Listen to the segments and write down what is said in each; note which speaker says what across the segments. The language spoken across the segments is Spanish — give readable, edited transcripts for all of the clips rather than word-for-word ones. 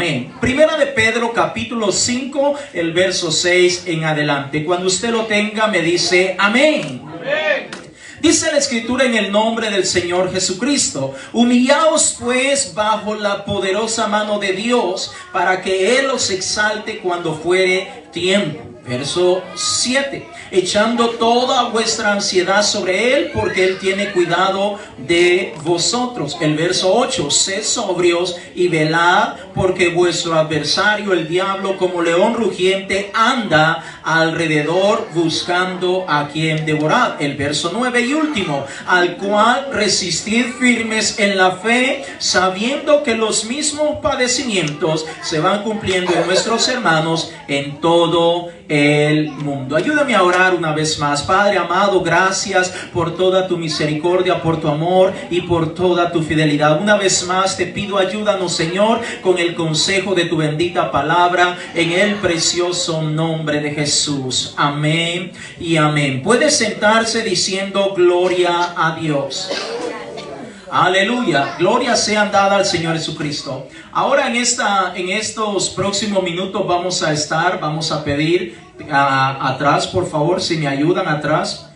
Speaker 1: Amén. Primera de Pedro capítulo 5, el verso 6 en adelante. Cuando usted lo tenga me dice amén. Amén. Dice la Escritura en el nombre del Señor Jesucristo: humillaos pues bajo la poderosa mano de Dios, para que Él os exalte cuando fuere tiempo. Verso 7. Echando toda vuestra ansiedad sobre Él, porque Él tiene cuidado de vosotros. El verso 8. Sed sobrios y velad, porque vuestro adversario, el diablo, como león rugiente, anda alrededor buscando a quien devorar. El verso 9 y último. Al cual resistid firmes en la fe, sabiendo que los mismos padecimientos se van cumpliendo en nuestros hermanos en todo el mundo. Ayúdame a orar una vez más. Padre amado, gracias por toda tu misericordia, por tu amor y por toda tu fidelidad. Una vez más te pido, ayúdanos, Señor, con el consejo de tu bendita palabra, en el precioso nombre de Jesús. Amén y amén. Puede sentarse diciendo gloria a Dios. Aleluya, gloria sea dada al Señor Jesucristo. Ahora en estos próximos minutos vamos a pedir atrás, por favor, si me ayudan atrás.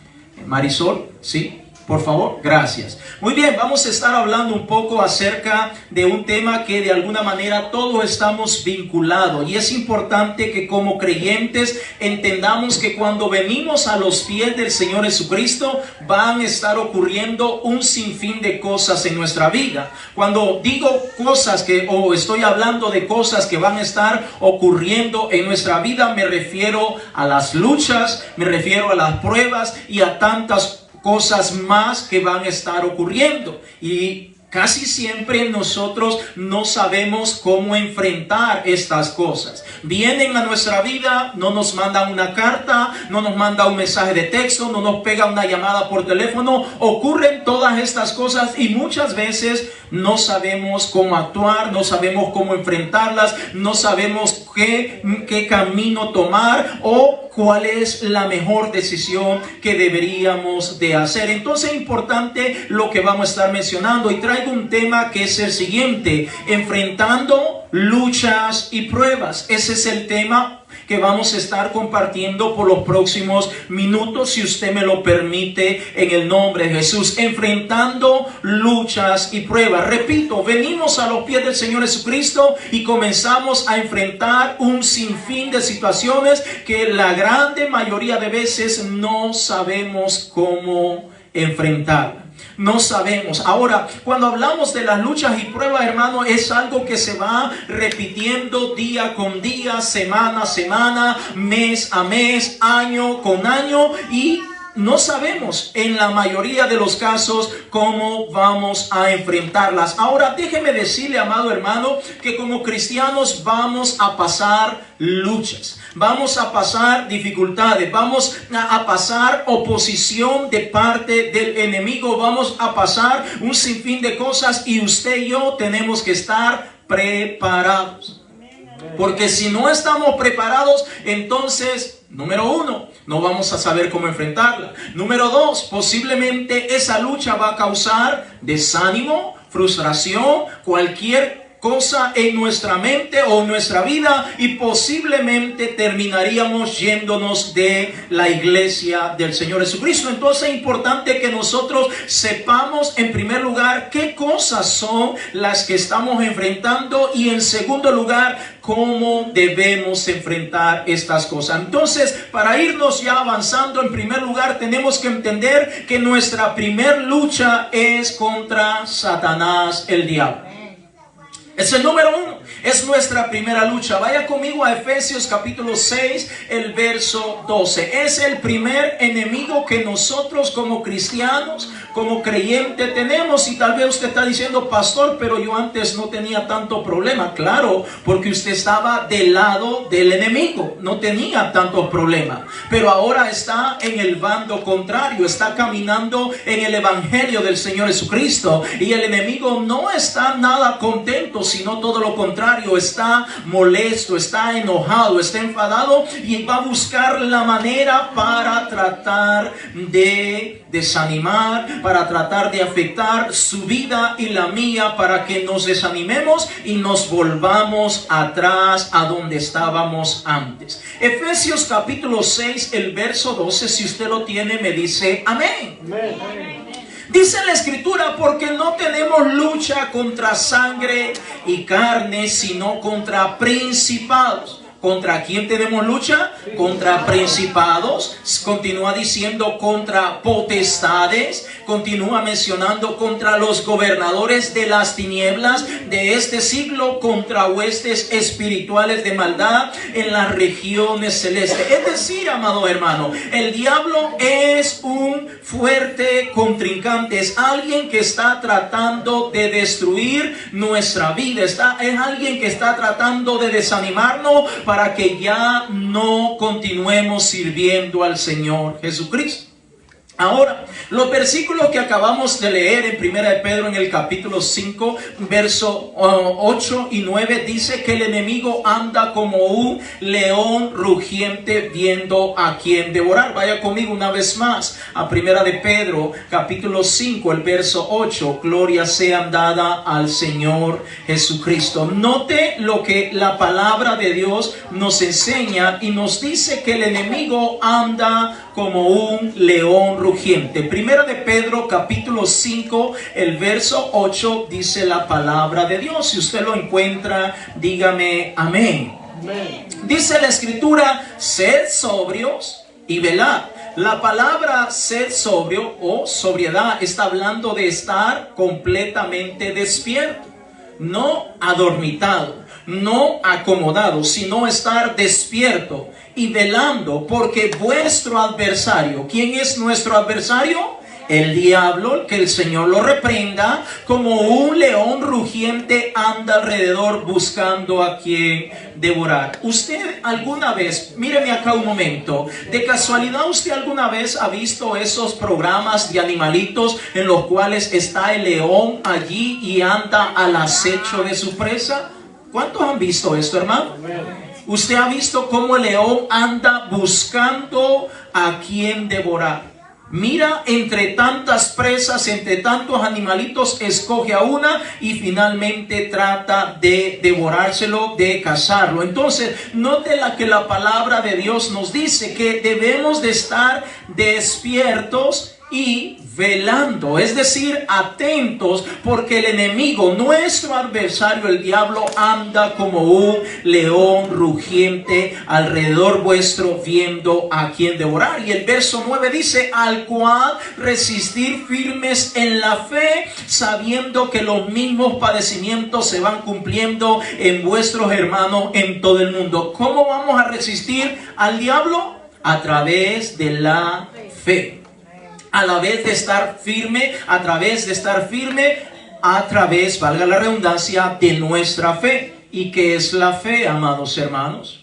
Speaker 1: Marisol, ¿sí? Por favor, gracias. Muy bien, vamos a estar hablando un poco acerca de un tema que de alguna manera todos estamos vinculados. Y es importante que como creyentes entendamos que cuando venimos a los pies del Señor Jesucristo van a estar ocurriendo un sinfín de cosas en nuestra vida. Cuando digo cosas o estoy hablando de cosas que van a estar ocurriendo en nuestra vida, me refiero a las luchas, me refiero a las pruebas y a tantas cosas más que van a estar ocurriendo. Y casi siempre nosotros no sabemos cómo enfrentar estas cosas. Vienen a nuestra vida, no nos mandan una carta, no nos manda un mensaje de texto, no nos pega una llamada por teléfono. Ocurren todas estas cosas y muchas veces no sabemos cómo actuar, no sabemos cómo enfrentarlas, no sabemos qué camino tomar o cuál es la mejor decisión que deberíamos de hacer. Entonces es importante lo que vamos a estar mencionando y traigo un tema que es el siguiente: enfrentando luchas y pruebas. Ese es el tema que vamos a estar compartiendo por los próximos minutos, si usted me lo permite, en el nombre de Jesús. Enfrentando luchas y pruebas. Repito, venimos a los pies del Señor Jesucristo y comenzamos a enfrentar un sinfín de situaciones que la grande mayoría de veces no sabemos cómo enfrentar. No sabemos. Ahora, cuando hablamos de las luchas y pruebas, hermano, es algo que se va repitiendo día con día, semana a semana, mes a mes, año con año, y no sabemos en la mayoría de los casos cómo vamos a enfrentarlas. Ahora déjeme decirle, amado hermano, que como cristianos vamos a pasar luchas, vamos a pasar dificultades, vamos a pasar oposición de parte del enemigo, vamos a pasar un sinfín de cosas y usted y yo tenemos que estar preparados. Porque si no estamos preparados, entonces, número uno, no vamos a saber cómo enfrentarla. Número dos, posiblemente esa lucha va a causar desánimo, frustración, cualquier cosa en nuestra mente o en nuestra vida, y posiblemente terminaríamos yéndonos de la iglesia del Señor Jesucristo. Entonces es importante que nosotros sepamos, en primer lugar, qué cosas son las que estamos enfrentando, y en segundo lugar, cómo debemos enfrentar estas cosas. Entonces, para irnos ya avanzando, en primer lugar tenemos que entender que nuestra primer lucha es contra Satanás, el diablo. Es el número uno, es nuestra primera lucha. Vaya conmigo a Efesios capítulo 6, el verso 12. Es el primer enemigo que nosotros como cristianos, como creyentes tenemos. Y tal vez usted está diciendo: pastor, pero yo antes no tenía tanto problema. Claro, porque usted estaba del lado del enemigo, no tenía tantos problemas. Pero ahora está en el bando contrario, está caminando en el evangelio del Señor Jesucristo, y el enemigo no está nada contento, sino todo lo contrario, está molesto, está enojado, está enfadado y va a buscar la manera para tratar de desanimar, para tratar de afectar su vida y la mía, para que nos desanimemos y nos volvamos atrás a donde estábamos antes. Efesios capítulo 6, el verso 12, si usted lo tiene, me dice amén. Amén. Dice la escritura, porque no tenemos lucha contra sangre y carne, sino contra principados. ¿Contra quién tenemos lucha? Contra principados. Continúa diciendo contra potestades. Continúa mencionando contra los gobernadores de las tinieblas de este siglo, contra huestes espirituales de maldad en las regiones celestes. Es decir, amado hermano, el diablo es un fuerte contrincante. Es alguien que está tratando de destruir nuestra vida. Es alguien que está tratando de desanimarnos para que ya no continuemos sirviendo al Señor Jesucristo. Ahora, los versículos que acabamos de leer en 1 de Pedro en el capítulo 5, verso 8 y 9, dice que el enemigo anda como un león rugiente viendo a quien devorar. Vaya conmigo una vez más a 1 de Pedro, capítulo 5, el verso 8. Gloria sea dada al Señor Jesucristo. Note lo que la palabra de Dios nos enseña y nos dice que el enemigo anda como un león rugiente. Primera de Pedro capítulo 5, el verso 8 dice la palabra de Dios. Si usted lo encuentra, dígame amén. Amén. Dice la escritura, sed sobrios y velad. La palabra sed sobrio o sobriedad está hablando de estar completamente despierto, no adormitado, no acomodado, sino estar despierto y velando, porque vuestro adversario, ¿quién es nuestro adversario? El diablo, que el Señor lo reprenda, como un león rugiente anda alrededor buscando a quien devorar. Usted alguna vez, míreme acá un momento, de casualidad usted alguna vez ha visto esos programas de animalitos en los cuales está el león allí y anda al acecho de su presa? ¿Cuántos han visto esto, hermano? Usted ha visto cómo el león anda buscando a quien devorar. Mira, entre tantas presas, entre tantos animalitos, escoge a una y finalmente trata de devorárselo, de cazarlo. Entonces, note que la palabra de Dios nos dice que debemos de estar despiertos y velando, es decir, atentos, porque el enemigo, nuestro adversario, el diablo, anda como un león rugiente alrededor vuestro, viendo a quien devorar. Y el verso 9 dice, al cual resistir firmes en la fe, sabiendo que los mismos padecimientos se van cumpliendo en vuestros hermanos en todo el mundo. ¿Cómo vamos a resistir al diablo? A través de la fe. A la vez de estar firme, a través de estar firme, a través, valga la redundancia, de nuestra fe. ¿Y qué es la fe, amados hermanos?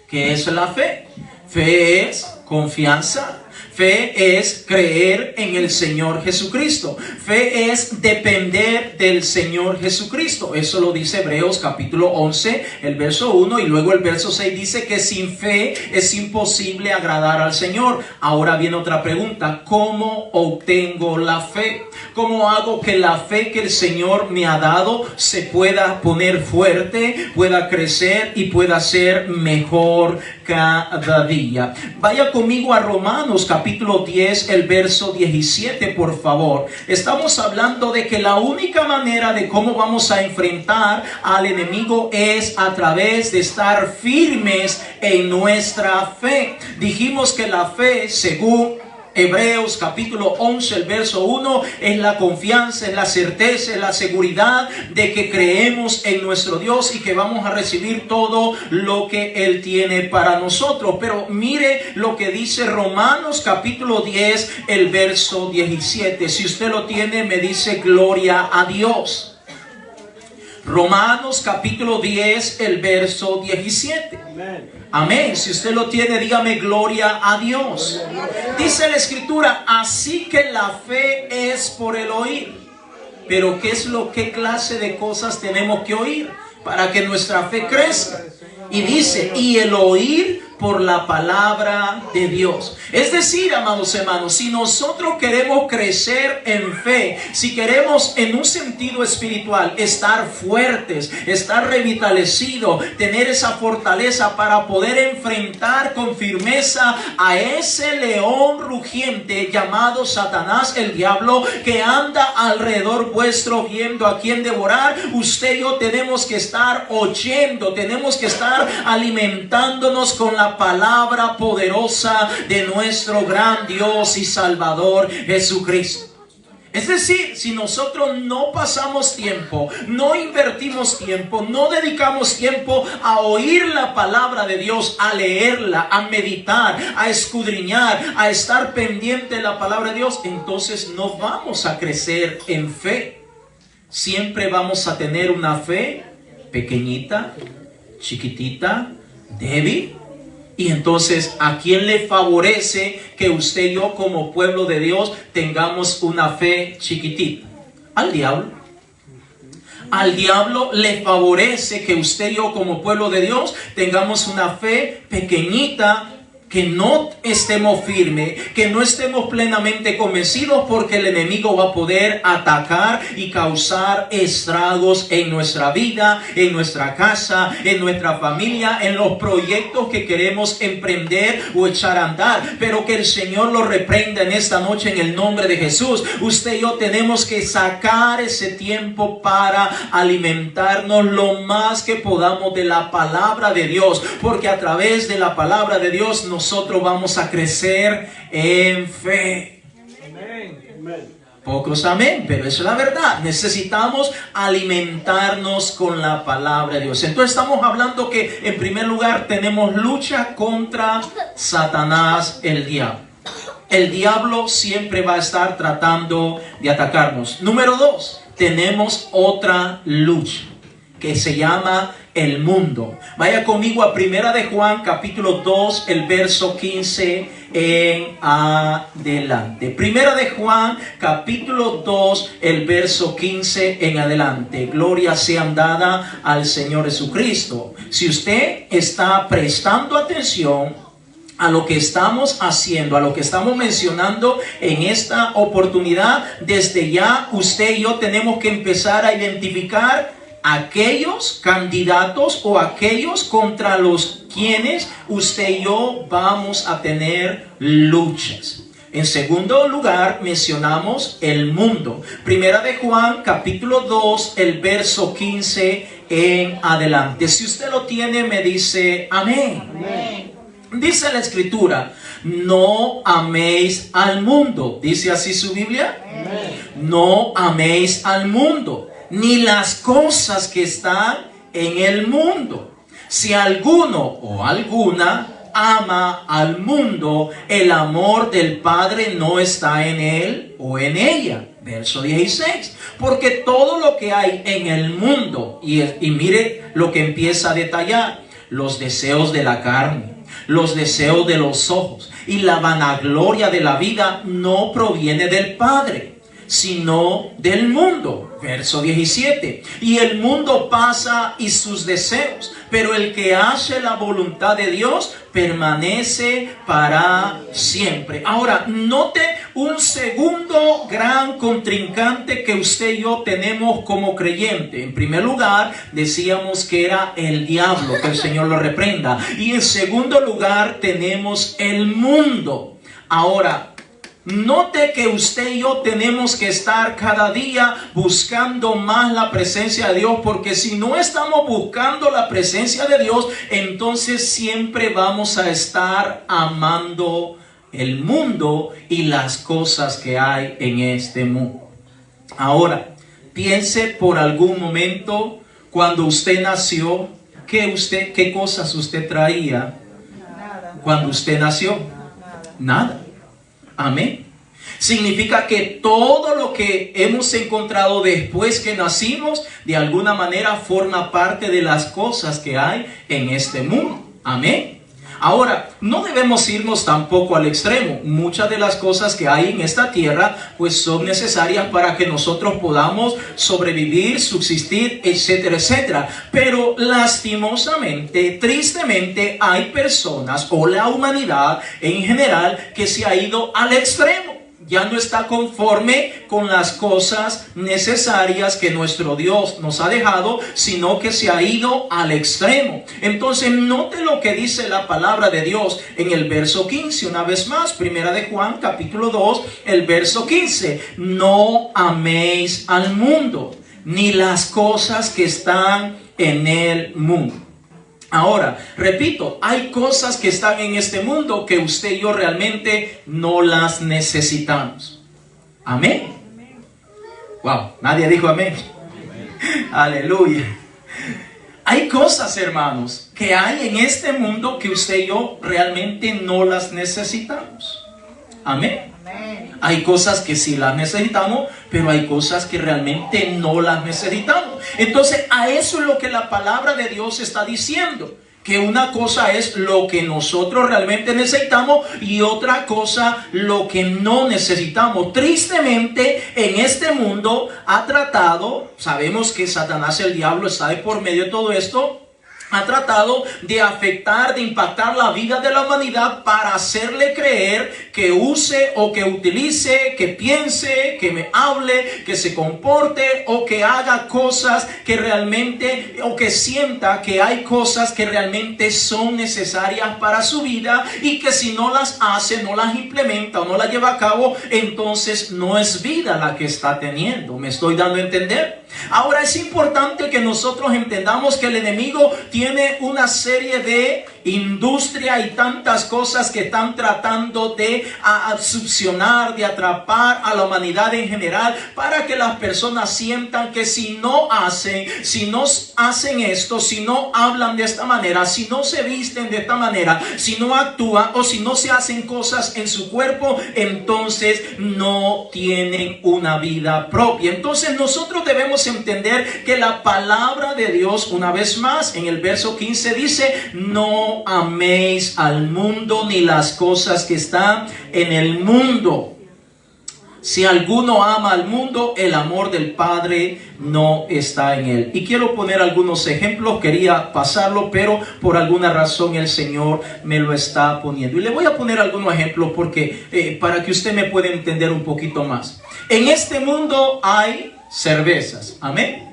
Speaker 1: ¿Qué es la fe? Fe es confianza. Fe es creer en el Señor Jesucristo. Fe es depender del Señor Jesucristo. Eso lo dice Hebreos capítulo 11, el verso 1, y luego el verso 6 dice que sin fe es imposible agradar al Señor. Ahora viene otra pregunta: ¿cómo obtengo la fe? ¿Cómo hago que la fe que el Señor me ha dado se pueda poner fuerte, pueda crecer y pueda ser mejor cada día? Vaya conmigo a Romanos capítulo 10, el verso 17, por favor. Estamos hablando de que la única manera de cómo vamos a enfrentar al enemigo es a través de estar firmes en nuestra fe. Dijimos que la fe, según Hebreos capítulo 11, el verso 1, es la confianza, es la certeza, es la seguridad de que creemos en nuestro Dios y que vamos a recibir todo lo que Él tiene para nosotros. Pero mire lo que dice Romanos capítulo 10, el verso 17. Si usted lo tiene, me dice gloria a Dios. Romanos capítulo 10, el verso 17. Amén. Si usted lo tiene, dígame gloria a Dios. Dice la escritura, así que la fe es por el oír Pero ¿qué clase de cosas tenemos que oír para que nuestra fe crezca? Y dice, y el oír por la palabra de Dios. Es decir, amados hermanos, si nosotros queremos crecer en fe, si queremos en un sentido espiritual estar fuertes, estar revitalizados, tener esa fortaleza para poder enfrentar con firmeza a ese león rugiente llamado Satanás, el diablo, que anda alrededor vuestro viendo a quién devorar, usted y yo tenemos que estar oyendo, tenemos que estar alimentándonos con la palabra poderosa de nuestro gran Dios y Salvador Jesucristo. Es decir, si nosotros no pasamos tiempo, no invertimos tiempo, no dedicamos tiempo a oír la palabra de Dios, a leerla, a meditar, a escudriñar, a estar pendiente de la palabra de Dios, entonces no vamos a crecer en fe. Siempre vamos a tener una fe pequeñita, chiquitita, débil. Y entonces, ¿a quién le favorece que usted y yo como pueblo de Dios tengamos una fe chiquitita? Al diablo. Al diablo le favorece que usted y yo como pueblo de Dios tengamos una fe pequeñita, que no estemos firmes, que no estemos plenamente convencidos, porque el enemigo va a poder atacar y causar estragos en nuestra vida, en nuestra casa, en nuestra familia, en los proyectos que queremos emprender o echar a andar. Pero que el Señor lo reprenda en esta noche en el nombre de Jesús. Usted y yo tenemos que sacar ese tiempo para alimentarnos lo más que podamos de la palabra de Dios, porque a través de la palabra de Dios nosotros vamos a crecer en fe. Pocos amén, pero eso es la verdad. Necesitamos alimentarnos con la palabra de Dios. Entonces estamos hablando que en primer lugar tenemos lucha contra Satanás, el diablo. El diablo siempre va a estar tratando de atacarnos. Número 2, tenemos otra lucha que se llama el mundo. Vaya conmigo a Primera de Juan, capítulo 2, el verso 15 en adelante. Primera de Juan, capítulo 2, el verso 15 en adelante. Gloria sea dada al Señor Jesucristo. Si usted está prestando atención a lo que estamos haciendo, a lo que estamos mencionando en esta oportunidad, desde ya usted y yo tenemos que empezar a identificar aquellos candidatos o aquellos contra los quienes usted y yo vamos a tener luchas. En segundo lugar, mencionamos el mundo. Primera de Juan, capítulo 2, el verso 15 en adelante. Si usted lo tiene, me dice amén. Amén. Dice la Escritura, no améis al mundo. ¿Dice así su Biblia? Amén. No améis al mundo, ni las cosas que están en el mundo. Si alguno o alguna ama al mundo, el amor del Padre no está en él o en ella. Verso 16. Porque todo lo que hay en el mundo, y mire lo que empieza a detallar: los deseos de la carne, los deseos de los ojos y la vanagloria de la vida no proviene del Padre, sino del mundo. Verso 17. Y el mundo pasa y sus deseos, pero el que hace la voluntad de Dios permanece para siempre. Ahora, note un segundo gran contrincante que usted y yo tenemos como creyente. En primer lugar, decíamos que era el diablo, que el Señor lo reprenda. Y en segundo lugar, tenemos el mundo. Ahora, note que usted y yo tenemos que estar cada día buscando más la presencia de Dios, porque si no estamos buscando la presencia de Dios, entonces siempre vamos a estar amando el mundo y las cosas que hay en este mundo. Ahora, piense por algún momento, cuando usted nació, ¿qué cosas usted traía cuando usted nació? Nada. Amén. Significa que todo lo que hemos encontrado después que nacimos, de alguna manera forma parte de las cosas que hay en este mundo. Amén. Ahora, no debemos irnos tampoco al extremo. Muchas de las cosas que hay en esta tierra pues son necesarias para que nosotros podamos sobrevivir, subsistir, etcétera, etcétera. Pero lastimosamente, tristemente, hay personas o la humanidad en general que se ha ido al extremo. Ya no está conforme con las cosas necesarias que nuestro Dios nos ha dejado, sino que se ha ido al extremo. Entonces, note lo que dice la palabra de Dios en el verso 15. Una vez más, Primera de Juan, capítulo 2, el verso 15. No améis al mundo, ni las cosas que están en el mundo. Ahora, repito, hay cosas que están en este mundo que usted y yo realmente no las necesitamos. Amén. Wow, nadie dijo amén. Aleluya. Hay cosas, hermanos, que hay en este mundo que usted y yo realmente no las necesitamos. Amén. Hay cosas que sí las necesitamos, pero hay cosas que realmente no las necesitamos. Entonces, a eso es lo que la palabra de Dios está diciendo. Que una cosa es lo que nosotros realmente necesitamos y otra cosa lo que no necesitamos. Tristemente, en este mundo ha tratado, sabemos que Satanás, el diablo, está de por medio de todo esto. Ha tratado de afectar, de impactar la vida de la humanidad para hacerle creer que use o que utilice, que piense, que me hable, que se comporte o que haga cosas que realmente, o que sienta que hay cosas que realmente son necesarias para su vida y que si no las hace, no las implementa o no las lleva a cabo, entonces no es vida la que está teniendo. ¿Me estoy dando a entender? Ahora es importante que nosotros entendamos que el enemigo tiene una serie de industria y tantas cosas que están tratando de succionar, de atrapar a la humanidad en general, para que las personas sientan que si no hacen esto, si no hablan de esta manera, si no se visten de esta manera, si no actúan o si no se hacen cosas en su cuerpo, entonces no tienen una vida propia. Entonces nosotros debemos entender que la palabra de Dios, una vez más, en el verso 15 dice: no améis al mundo ni las cosas que están en el mundo. Si alguno ama al mundo, el amor del Padre no está en él. Y quiero poner algunos ejemplos, quería pasarlo, pero por alguna razón el Señor me lo está poniendo. Y le voy a poner algunos ejemplos porque para que usted me pueda entender un poquito más. En este mundo hay cervezas, amén.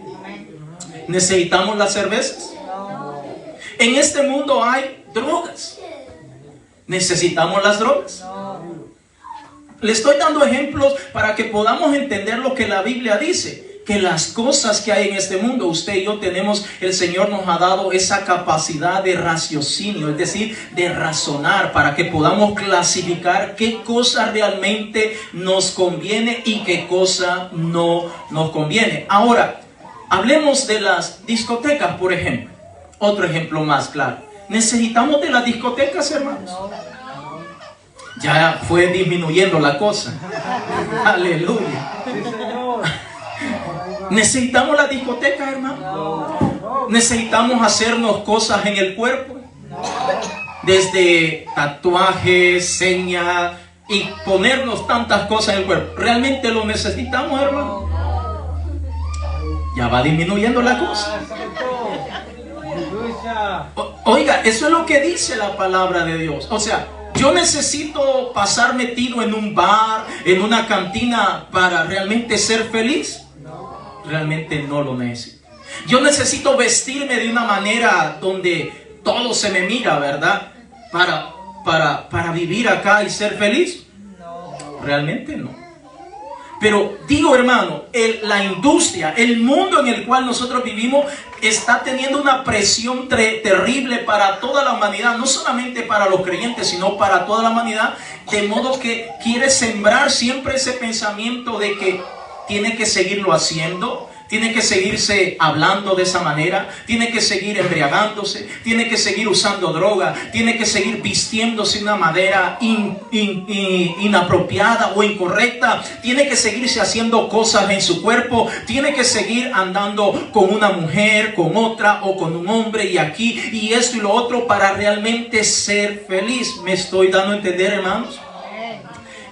Speaker 1: ¿Necesitamos las cervezas? En este mundo hay drogas. ¿Necesitamos las drogas? Le estoy dando ejemplos para que podamos entender lo que la Biblia dice. Que las cosas que hay en este mundo, usted y yo tenemos, el Señor nos ha dado esa capacidad de raciocinio, es decir, de razonar, para que podamos clasificar qué cosa realmente nos conviene y qué cosa no nos conviene. Ahora, hablemos de las discotecas, por ejemplo. Otro ejemplo más claro. ¿Necesitamos de las discotecas, hermanos? Ya fue disminuyendo la cosa. Aleluya. ¿Necesitamos las discotecas, hermano? ¿Necesitamos hacernos cosas en el cuerpo? Desde tatuajes, señas y ponernos tantas cosas en el cuerpo. ¿Realmente lo necesitamos, hermano? Ya va disminuyendo la cosa. Oiga, eso es lo que dice la palabra de Dios. O sea, yo necesito pasar metido en un bar, en una cantina para realmente ser feliz. Realmente no lo necesito. Yo necesito vestirme de una manera donde todo se me mira, ¿verdad? Para vivir acá y ser feliz. Realmente no. Pero digo, hermano, la industria, el mundo en el cual nosotros vivimos está teniendo una presión terrible para toda la humanidad, no solamente para los creyentes, sino para toda la humanidad, de modo que quiere sembrar siempre ese pensamiento de que tiene que seguirlo haciendo, Tiene que seguirse hablando de esa manera, tiene que seguir embriagándose, tiene que seguir usando droga, tiene que seguir vistiéndose de una manera inapropiada o incorrecta, tiene que seguirse haciendo cosas en su cuerpo, tiene que seguir andando con una mujer, con otra o con un hombre y aquí y esto y lo otro para realmente ser feliz. ¿Me estoy dando a entender, hermanos?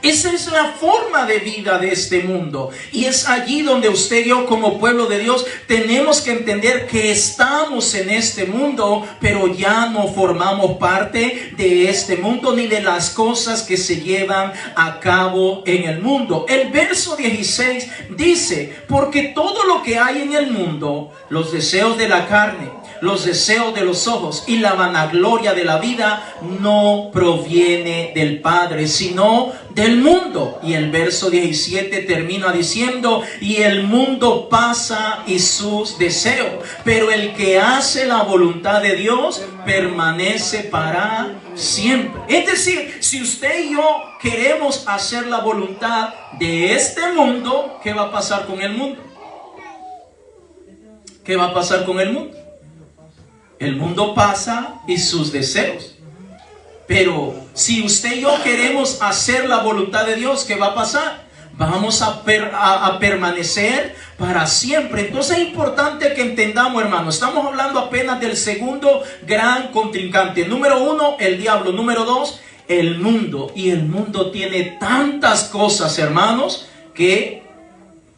Speaker 1: Esa es la forma de vida de este mundo. Y es allí donde usted y yo como pueblo de Dios tenemos que entender que estamos en este mundo, pero ya no formamos parte de este mundo ni de las cosas que se llevan a cabo en el mundo. El verso 16 dice, porque todo lo que hay en el mundo, los deseos de la carne, los deseos de los ojos y la vanagloria de la vida no proviene del Padre, sino del mundo. Y el verso 17 termina diciendo, y el mundo pasa y sus deseos, pero el que hace la voluntad de Dios permanece para siempre. Es decir, si usted y yo queremos hacer la voluntad de este mundo, ¿qué va a pasar con el mundo? ¿Qué va a pasar con el mundo? El mundo pasa y sus deseos. Pero si usted y yo queremos hacer la voluntad de Dios, ¿qué va a pasar? Vamos a permanecer para siempre. Entonces es importante que entendamos, hermano, estamos hablando apenas del segundo gran contrincante. Número 1, el diablo. Número 2, el mundo. Y el mundo tiene tantas cosas, hermanos, que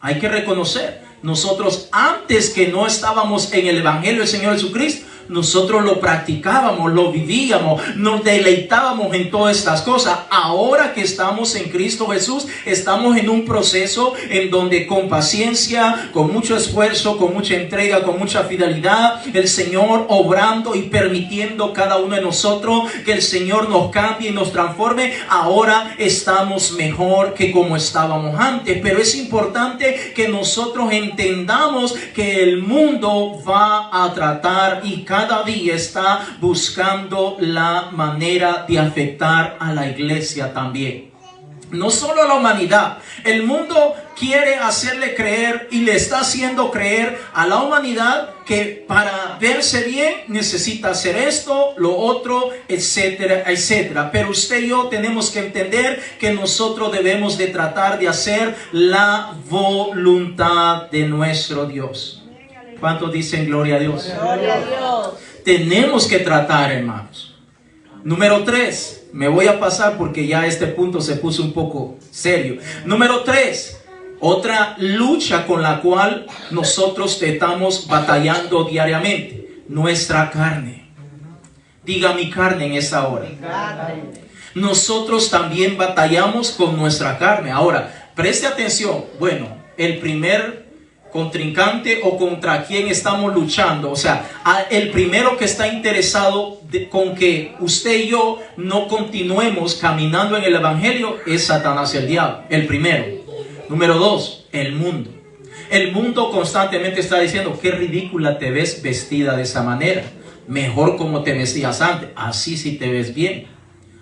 Speaker 1: hay que reconocer. Nosotros, antes que no estábamos en el Evangelio del Señor Jesucristo, nosotros lo practicábamos, lo vivíamos, nos deleitábamos en todas estas cosas. Ahora que estamos en Cristo Jesús, estamos en un proceso en donde con paciencia, con mucho esfuerzo, con mucha entrega, con mucha fidelidad, el Señor obrando y permitiendo cada uno de nosotros que el Señor nos cambie y nos transforme. Ahora estamos mejor que como estábamos antes. Pero es importante que nosotros entendamos que el mundo va a tratar y cada día está buscando la manera de afectar a la iglesia también. No solo a la humanidad. El mundo quiere hacerle creer y le está haciendo creer a la humanidad que para verse bien necesita hacer esto, lo otro, etcétera, etcétera. Pero usted y yo tenemos que entender que nosotros debemos de tratar de hacer la voluntad de nuestro Dios. ¿Cuántos dicen gloria a Dios? Gloria a Dios. Tenemos que tratar, hermanos. Número 3, me voy a pasar porque ya este punto se puso un poco serio. Número 3, otra lucha con la cual nosotros estamos batallando diariamente. Nuestra carne. Diga mi carne en esta hora. Nosotros también batallamos con nuestra carne. Ahora, preste atención. Bueno, el primer contrincante o contra quien estamos luchando, o sea, el primero que está interesado con que usted y yo no continuemos caminando en el Evangelio es Satanás, el diablo, el primero. Número 2, el mundo. El mundo constantemente está diciendo, qué ridícula te ves vestida de esa manera, mejor como te vestías antes, así sí te ves bien,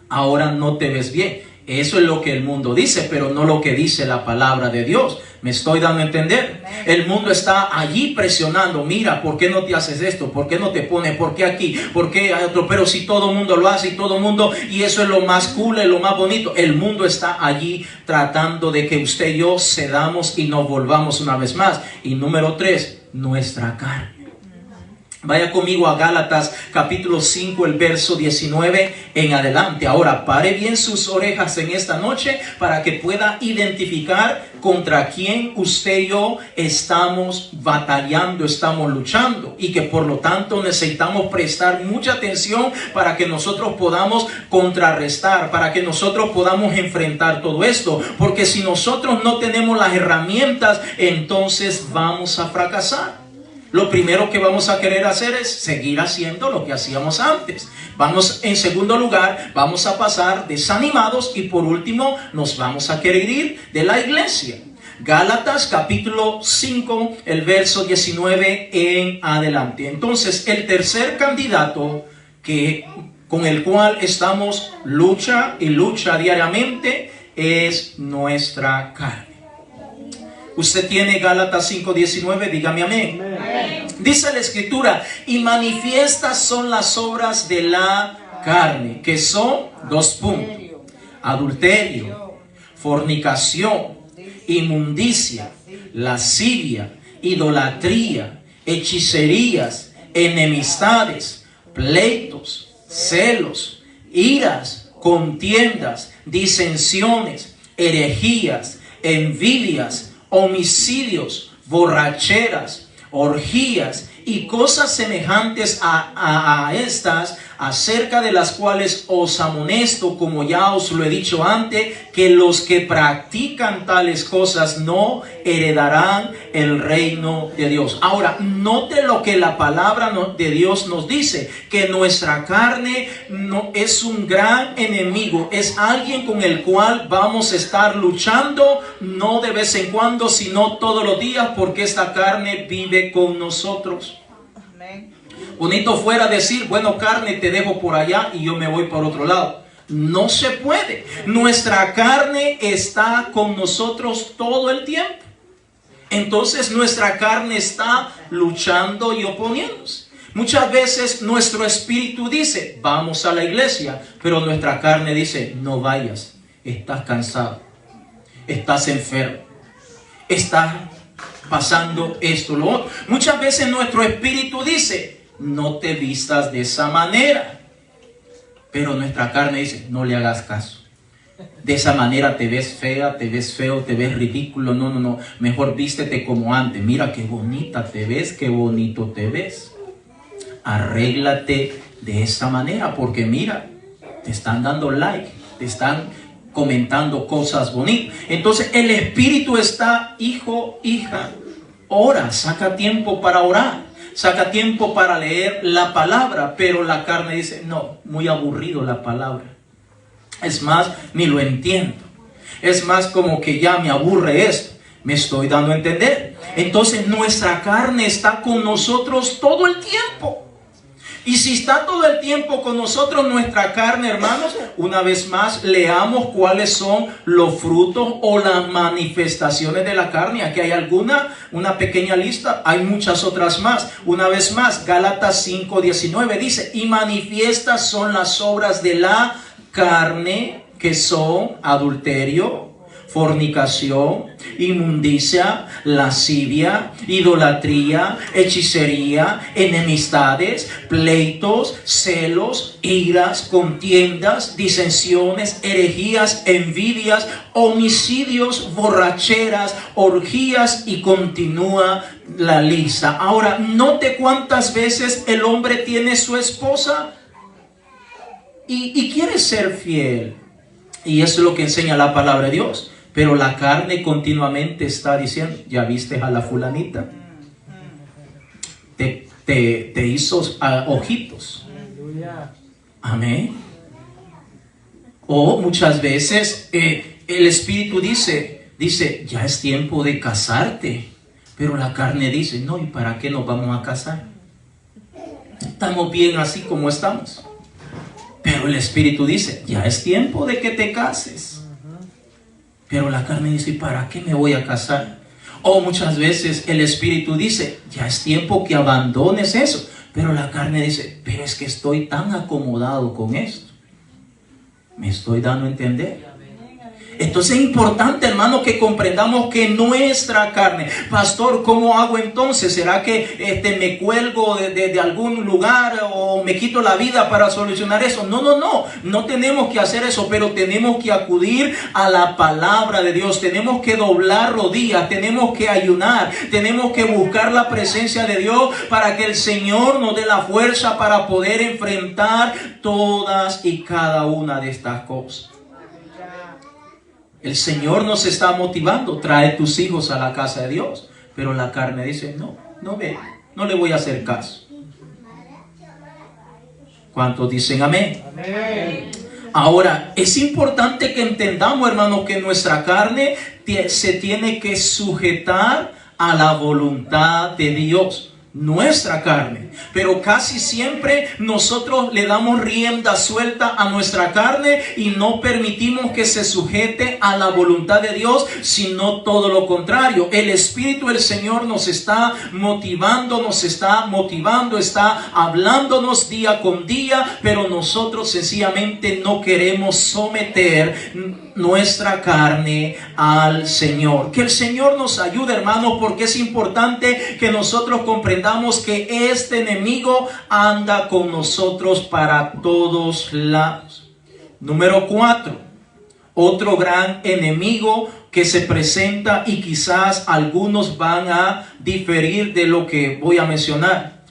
Speaker 1: ahora no te ves bien. Eso es lo que el mundo dice, pero no lo que dice la palabra de Dios. ¿Me estoy dando a entender? El mundo está allí presionando. Mira, ¿por qué no te haces esto? ¿Por qué no te pones? ¿Por qué aquí? ¿Por qué otro? Pero si todo el mundo lo hace y todo el mundo, y eso es lo más cool, es lo más bonito. El mundo está allí tratando de que usted y yo cedamos y nos volvamos una vez más. Y número 3, nuestra carne. Vaya conmigo a Gálatas capítulo 5, el verso 19 en adelante. Ahora, pare bien sus orejas en esta noche para que pueda identificar contra quién usted y yo estamos batallando, estamos luchando. Y que por lo tanto necesitamos prestar mucha atención para que nosotros podamos contrarrestar, para que nosotros podamos enfrentar todo esto. Porque si nosotros no tenemos las herramientas, entonces vamos a fracasar. Lo primero que vamos a querer hacer es seguir haciendo lo que hacíamos antes. En segundo lugar, vamos a pasar desanimados y por último, nos vamos a querer ir de la iglesia. Gálatas capítulo 5, el verso 19 en adelante. Entonces, el tercer candidato con el cual estamos lucha y lucha diariamente es nuestra carne. Usted tiene Gálatas 5:19, dígame amén. Amén. Dice la escritura, y manifiestas son las obras de la carne, que son, dos puntos: adulterio, fornicación, inmundicia, lascivia, idolatría, hechicerías, enemistades, pleitos, celos, iras, contiendas, disensiones, herejías, envidias, homicidios, borracheras, orgías y cosas semejantes a estas, acerca de las cuales os amonesto, como ya os lo he dicho antes, que los que practican tales cosas no heredarán el reino de Dios. Ahora, note lo que la palabra de Dios nos dice, que nuestra carne no es un gran enemigo, es alguien con el cual vamos a estar luchando, no de vez en cuando, sino todos los días, porque esta carne vive con nosotros. Bonito fuera decir, bueno, carne, te dejo por allá y yo me voy por otro lado. No se puede. Nuestra carne está con nosotros todo el tiempo. Entonces nuestra carne está luchando y oponiéndose. Muchas veces nuestro espíritu dice, vamos a la iglesia, pero nuestra carne dice, no vayas, estás cansado, estás enfermo, estás pasando esto, lo otro. Muchas veces nuestro espíritu dice, no te vistas de esa manera, pero nuestra carne dice, no le hagas caso. De esa manera te ves fea, te ves feo, te ves ridículo. No, mejor vístete como antes. Mira qué bonita te ves, qué bonito te ves. Arréglate de esa manera, porque mira, te están dando like, te están comentando cosas bonitas. Entonces el espíritu está, hijo, hija, ora, saca tiempo para orar, saca tiempo para leer la palabra, pero la carne dice, no, muy aburrido la palabra. Es más, ni lo entiendo. Es más, como que ya me aburre esto. Me estoy dando a entender. Entonces nuestra carne está con nosotros todo el tiempo. Y si está todo el tiempo con nosotros nuestra carne, hermanos, una vez más leamos cuáles son los frutos o las manifestaciones de la carne. Aquí hay una pequeña lista, hay muchas otras más. Una vez más, Gálatas 5:19 dice, y manifiestas son las obras de la carne, que son adulterio, fornicación, inmundicia, lascivia, idolatría, hechicería, enemistades, pleitos, celos, iras, contiendas, disensiones, herejías, envidias, homicidios, borracheras, orgías, y continúa la lista. Ahora, note cuántas veces el hombre tiene su esposa y quiere ser fiel. Y eso es lo que enseña la palabra de Dios. Pero la carne continuamente está diciendo, ya viste a la fulanita, te hizo ojitos. Amén. O muchas veces el espíritu dice, ya es tiempo de casarte. Pero la carne dice, no, ¿y para qué nos vamos a casar? Estamos bien así como estamos. Pero el espíritu dice, ya es tiempo de que te cases. Pero la carne dice, ¿para qué me voy a casar? O muchas veces el espíritu dice, ya es tiempo que abandones eso. Pero la carne dice, pero es que estoy tan acomodado con esto. ¿Me estoy dando a entender? Entonces es importante, hermano, que comprendamos que nuestra carne, pastor, ¿cómo hago entonces? ¿Será que me cuelgo de algún lugar o me quito la vida para solucionar eso? No tenemos que hacer eso, pero tenemos que acudir a la palabra de Dios, tenemos que doblar rodillas, tenemos que ayunar, tenemos que buscar la presencia de Dios para que el Señor nos dé la fuerza para poder enfrentar todas y cada una de estas cosas. El Señor nos está motivando, trae tus hijos a la casa de Dios. Pero la carne dice, no le voy a hacer caso. ¿Cuántos dicen amén? Amén. Ahora, es importante que entendamos, hermanos, que nuestra carne se tiene que sujetar a la voluntad de Dios. nuestra carne. Pero casi siempre nosotros le damos rienda suelta a nuestra carne y no permitimos que se sujete a la voluntad de Dios, sino todo lo contrario. El Espíritu del Señor nos está motivando, está hablándonos día con día, pero nosotros sencillamente no queremos someter nuestra carne al Señor. Que el Señor nos ayude, hermanos, porque es importante que nosotros comprendamos que este enemigo anda con nosotros para todos lados. Número 4, otro gran enemigo que se presenta, y quizás algunos van a diferir de lo que voy a mencionar: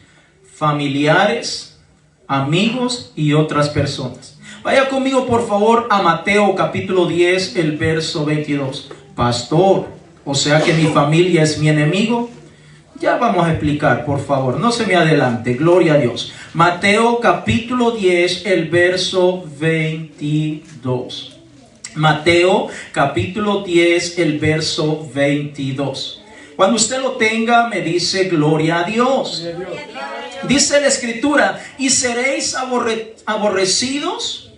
Speaker 1: familiares, amigos y otras personas. Vaya conmigo por favor a Mateo capítulo 10, el verso 22. Pastor, o sea que mi familia es mi enemigo. Ya vamos a explicar, por favor, no se me adelante, gloria a Dios. Mateo capítulo 10, el verso 22. Mateo capítulo 10, el verso 22. Cuando usted lo tenga, me dice gloria a Dios. Dice la Escritura: y seréis aborrecidos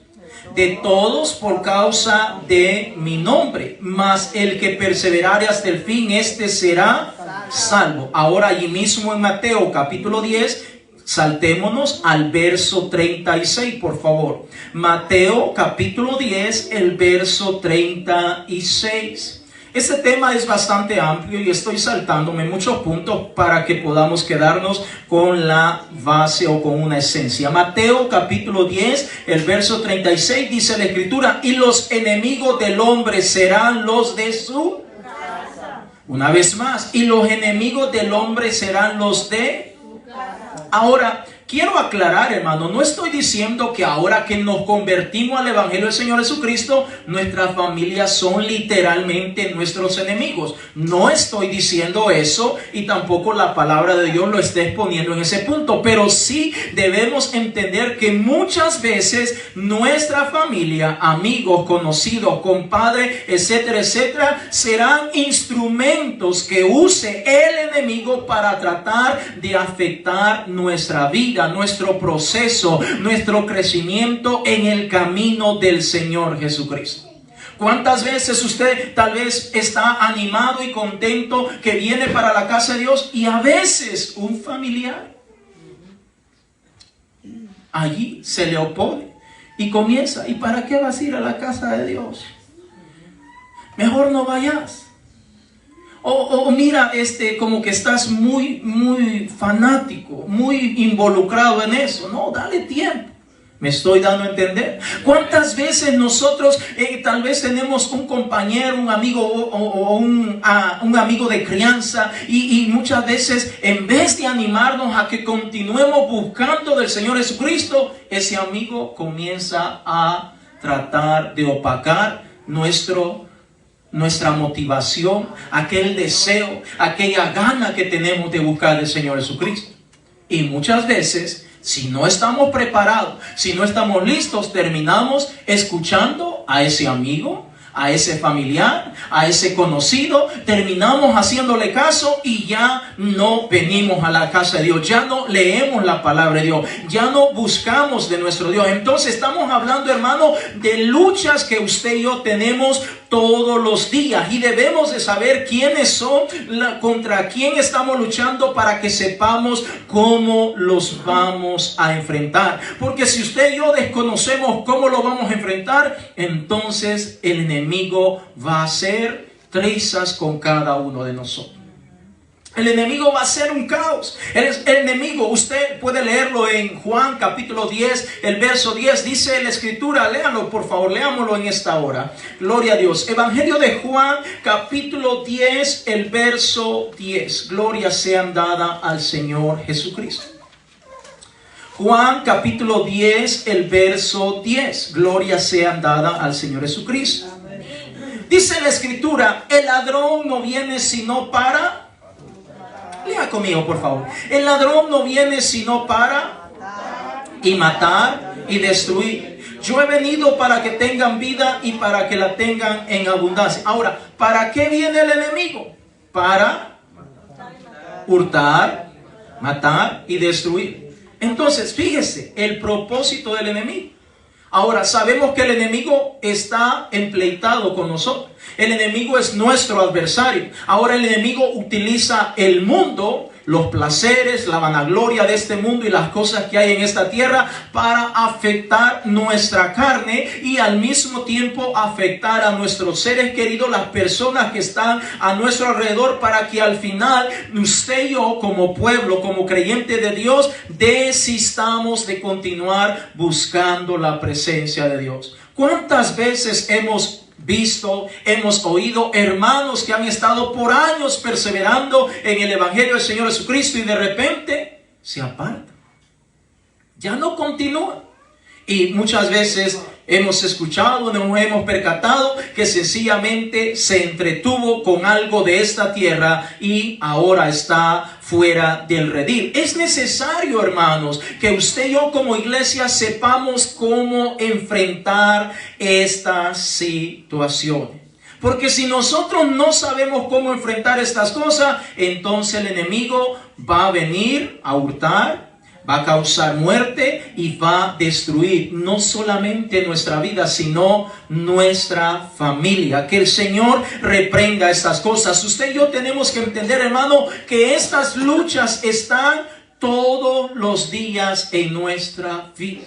Speaker 1: de todos por causa de mi nombre, mas el que perseverare hasta el fin, este será salvo. Ahora allí mismo en Mateo capítulo 10, saltémonos al verso 36, por favor. Mateo capítulo 10, el verso 36. Este tema es bastante amplio y estoy saltándome muchos puntos para que podamos quedarnos con la base o con una esencia. Mateo capítulo 10, el verso 36 dice la Escritura: y los enemigos del hombre serán los de su casa. Una vez más, y los enemigos del hombre serán los de su casa. Ahora, quiero aclarar, hermano, no estoy diciendo que ahora que nos convertimos al Evangelio del Señor Jesucristo, nuestras familias son literalmente nuestros enemigos. No estoy diciendo eso, y tampoco la palabra de Dios lo está exponiendo en ese punto. Pero sí debemos entender que muchas veces nuestra familia, amigos, conocidos, compadres, etcétera, etcétera, serán instrumentos que use el enemigo para tratar de afectar nuestra vida, nuestro proceso, nuestro crecimiento en el camino del Señor Jesucristo. ¿Cuántas veces usted tal vez está animado y contento que viene para la casa de Dios, y a veces un familiar allí se le opone y comienza: ¿y para qué vas a ir a la casa de Dios? Mejor no vayas. O mira, como que estás muy fanático, muy involucrado en eso. No, dale tiempo. ¿Me estoy dando a entender? ¿Cuántas veces nosotros tal vez tenemos un compañero, un amigo o un amigo de crianza, y muchas veces, en vez de animarnos a que continuemos buscando del Señor Jesucristo, ese amigo comienza a tratar de opacar nuestra motivación, aquel deseo, aquella gana que tenemos de buscar al Señor Jesucristo. Y muchas veces, si no estamos preparados, si no estamos listos, terminamos escuchando a ese amigo, a ese familiar, a ese conocido, terminamos haciéndole caso y ya no venimos a la casa de Dios, ya no leemos la palabra de Dios, ya no buscamos de nuestro Dios. Entonces estamos hablando, hermano, de luchas que usted y yo tenemos todos los días, y debemos de saber quiénes son, contra quién estamos luchando, para que sepamos cómo los vamos a enfrentar. Porque si usted y yo desconocemos cómo lo vamos a enfrentar, entonces el enemigo va a hacer trizas con cada uno de nosotros. El enemigo va a ser un caos. El enemigo, usted puede leerlo en Juan capítulo 10, el verso 10, dice la Escritura, léanlo por favor, leámoslo en esta hora. Gloria a Dios. Evangelio de Juan capítulo 10, el verso 10. Gloria sean dada al Señor Jesucristo. Juan capítulo 10, el verso 10. Gloria sean dada al Señor Jesucristo. Dice la Escritura: el ladrón no viene sino para... Lea conmigo, por favor. El ladrón no viene sino para y matar y destruir. Yo he venido para que tengan vida y para que la tengan en abundancia. Ahora, ¿para qué viene el enemigo? Para hurtar, matar y destruir. Entonces, fíjese, el propósito del enemigo. Ahora, sabemos que el enemigo está empleitado con nosotros. El enemigo es nuestro adversario. Ahora el enemigo utiliza el mundo, los placeres, la vanagloria de este mundo y las cosas que hay en esta tierra para afectar nuestra carne y al mismo tiempo afectar a nuestros seres queridos, las personas que están a nuestro alrededor, para que al final usted y yo como pueblo, como creyente de Dios, desistamos de continuar buscando la presencia de Dios. ¿Cuántas veces hemos visto, hemos oído hermanos que han estado por años perseverando en el Evangelio del Señor Jesucristo y de repente se apartan? Ya no continúan. Y muchas veces hemos escuchado, nos hemos percatado que sencillamente se entretuvo con algo de esta tierra y ahora está fuera del redil. Es necesario, hermanos, que usted y yo como iglesia sepamos cómo enfrentar estas situaciones. Porque si nosotros no sabemos cómo enfrentar estas cosas, entonces el enemigo va a venir a hurtar, va a causar muerte y va a destruir no solamente nuestra vida, sino nuestra familia. Que el Señor reprenda estas cosas. Usted y yo tenemos que entender, hermano, que estas luchas están todos los días en nuestra vida.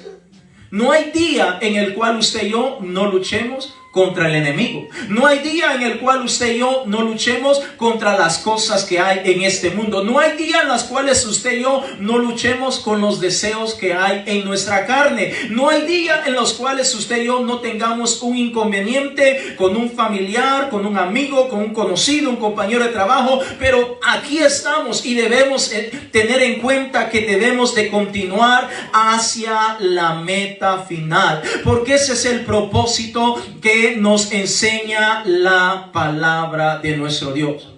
Speaker 1: No hay día en el cual usted y yo no luchemos contra el enemigo. No hay día en el cual usted y yo no luchemos contra las cosas que hay en este mundo. No hay día en las cuales usted y yo no luchemos con los deseos que hay en nuestra carne. No hay día en los cuales usted y yo no tengamos un inconveniente con un familiar, con un amigo, con un conocido, un compañero de trabajo. Pero aquí estamos y debemos tener en cuenta que debemos de continuar hacia la meta final. Porque ese es el propósito que nos enseña la palabra de nuestro Dios.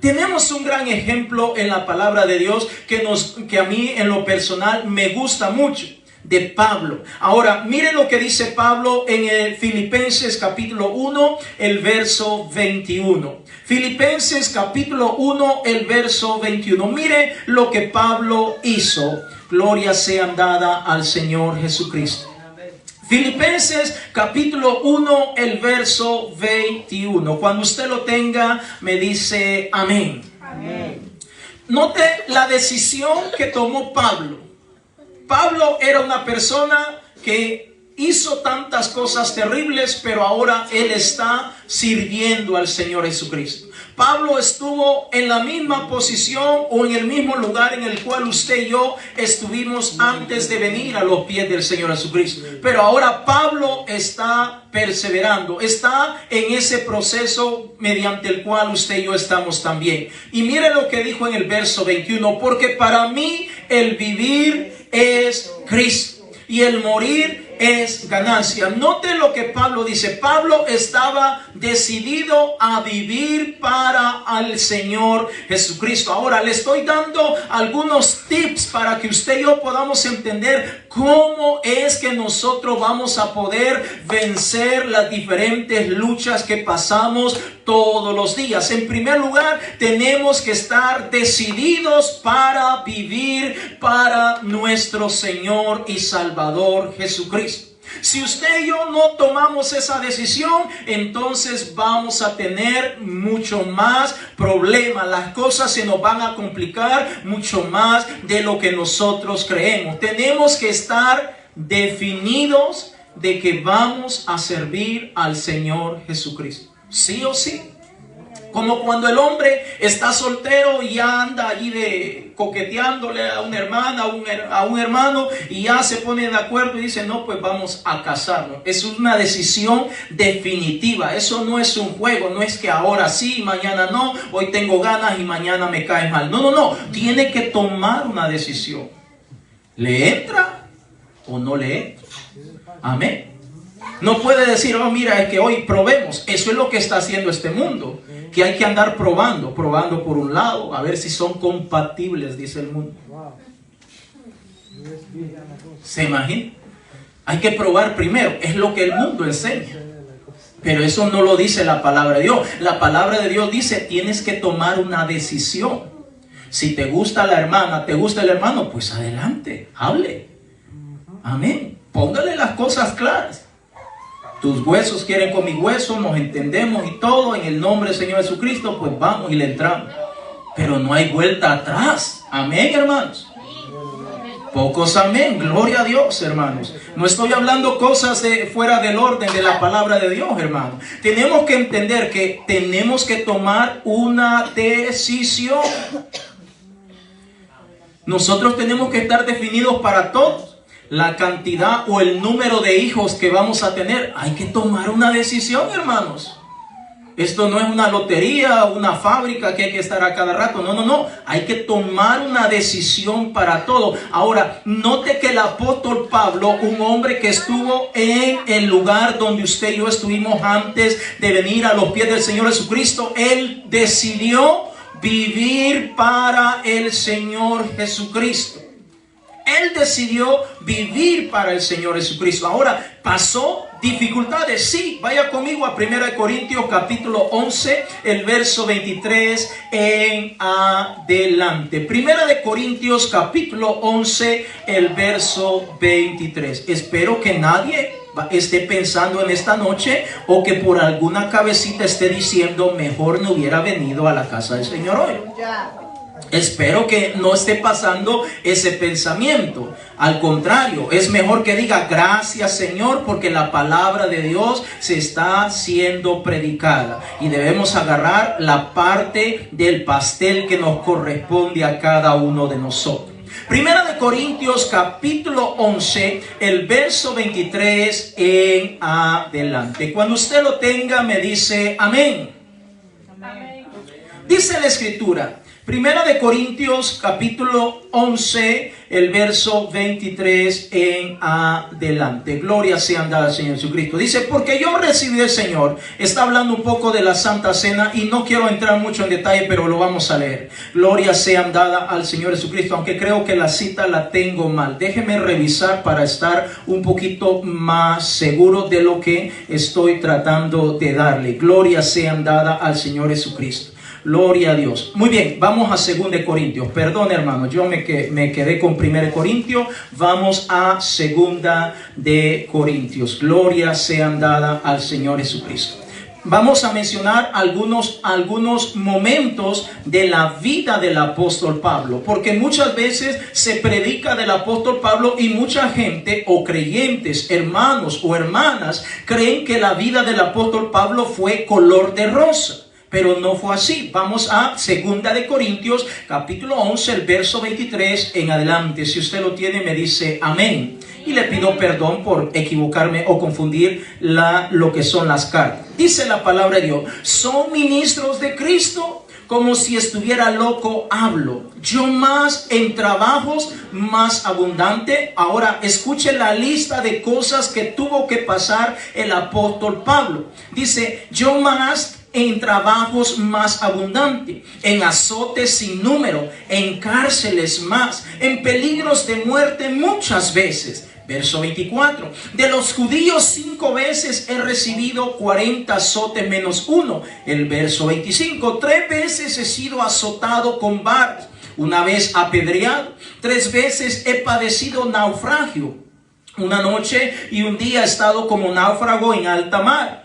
Speaker 1: Tenemos un gran ejemplo en la palabra de Dios que a mí en lo personal me gusta mucho, de Pablo. Ahora, mire lo que dice Pablo en el Filipenses capítulo 1, el verso 21. Filipenses capítulo 1, el verso 21. Mire lo que Pablo hizo. Gloria sea dada al Señor Jesucristo. Filipenses capítulo 1, el verso 21. Cuando usted lo tenga, me dice amén. Amén. Note la decisión que tomó Pablo. Pablo era una persona que hizo tantas cosas terribles, pero ahora él está sirviendo al Señor Jesucristo. Pablo estuvo en la misma posición o en el mismo lugar en el cual usted y yo estuvimos antes de venir a los pies del Señor Jesucristo. Pero ahora Pablo está perseverando, está en ese proceso mediante el cual usted y yo estamos también. Y mire lo que dijo en el verso 21, porque para mí el vivir es Cristo y el morir es ganancia. Note lo que Pablo dice. Pablo estaba decidido a vivir para el Señor Jesucristo. Ahora le estoy dando algunos tips para que usted y yo podamos entender cómo es que nosotros vamos a poder vencer las diferentes luchas que pasamos todos los días. En primer lugar, tenemos que estar decididos para vivir para nuestro Señor y Salvador Jesucristo. Si usted y yo no tomamos esa decisión, entonces vamos a tener mucho más problemas. Las cosas se nos van a complicar mucho más de lo que nosotros creemos. Tenemos que estar definidos de que vamos a servir al Señor Jesucristo. Sí o sí. Como cuando el hombre está soltero y ya anda allí de coqueteándole a una hermana, a un hermano, y ya se pone de acuerdo y dice, no, pues vamos a casarnos. Es una decisión definitiva. Eso no es un juego. No es que ahora sí, mañana no, hoy tengo ganas y mañana me cae mal. No, no, no. Tiene que tomar una decisión. ¿Le entra o no le entra? Amén. No puede decir, oh, mira, es que hoy probemos. Eso es lo que está haciendo este mundo. Que hay que andar probando por un lado, a ver si son compatibles, dice el mundo. ¿Se imagina? Hay que probar primero, es lo que el mundo enseña. Pero eso no lo dice la palabra de Dios. La palabra de Dios dice, tienes que tomar una decisión. Si te gusta la hermana, te gusta el hermano, pues adelante, hable. Amén. Póngale las cosas claras. Tus huesos quieren con mis huesos, nos entendemos y todo, en el nombre del Señor Jesucristo, pues vamos y le entramos. Pero no hay vuelta atrás. Amén, hermanos. Pocos amén, gloria a Dios, hermanos. No estoy hablando cosas fuera del orden de la palabra de Dios, hermanos. Tenemos que entender que tenemos que tomar una decisión. Nosotros tenemos que estar definidos para todos. La cantidad o el número de hijos que vamos a tener, hay que tomar una decisión, hermanos. Esto no es una lotería o una fábrica que hay que estar a cada rato. No, no, no. Hay que tomar una decisión para todo. Ahora, note que el apóstol Pablo, un hombre que estuvo en el lugar donde usted y yo estuvimos antes de venir a los pies del Señor Jesucristo, él decidió vivir para el Señor Jesucristo. Él decidió vivir para el Señor Jesucristo. Ahora, ¿pasó dificultades? Sí, vaya conmigo a 1 Corintios capítulo 11, el verso 23 en adelante. 1 Corintios capítulo 11, el verso 23. Espero que nadie esté pensando en esta noche o que por alguna cabecita esté diciendo, mejor no hubiera venido a la casa del Señor hoy. Espero que no esté pasando ese pensamiento. Al contrario, es mejor que diga gracias, Señor, porque la palabra de Dios se está siendo predicada y debemos agarrar la parte del pastel que nos corresponde a cada uno de nosotros. Primera de Corintios capítulo 11, el verso 23 en adelante. Cuando usted lo tenga, me dice amén. Amén. Dice la Escritura. Primera de Corintios capítulo 11, el verso 23 en adelante. Gloria sea dada al Señor Jesucristo. Dice, porque yo recibí del Señor. Está hablando un poco de la Santa Cena y no quiero entrar mucho en detalle, pero lo vamos a leer. Gloria sea dada al Señor Jesucristo, aunque creo que la cita la tengo mal. Déjeme revisar para estar un poquito más seguro de lo que estoy tratando de darle. Gloria sea dada al Señor Jesucristo. Gloria a Dios. Muy bien, vamos a 2 Corintios. Perdón, hermano, yo me quedé con 1 Corintios. Vamos a 2 Corintios. Gloria sea dada al Señor Jesucristo. Vamos a mencionar algunos momentos de la vida del apóstol Pablo, porque muchas veces se predica del apóstol Pablo y mucha gente o creyentes, hermanos o hermanas, creen que la vida del apóstol Pablo fue color de rosa. Pero no fue así. Vamos a 2 Corintios, capítulo 11, el verso 23 en adelante. Si usted lo tiene, me dice amén. Y le pido perdón por equivocarme o confundir lo que son las cartas. Dice la palabra de Dios, son ministros de Cristo, como si estuviera loco hablo. Yo más en trabajos, más abundante. Ahora escuche la lista de cosas que tuvo que pasar el apóstol Pablo. Dice, yo más en trabajos más abundante, en azotes sin número, en cárceles más, en peligros de muerte muchas veces. Verso 24, de los judíos 5 veces he recibido 40 azotes menos 1. El verso 25, 3 veces he sido azotado con varas, 1 vez apedreado, 3 veces he padecido naufragio. 1 noche y 1 día he estado como náufrago en alta mar.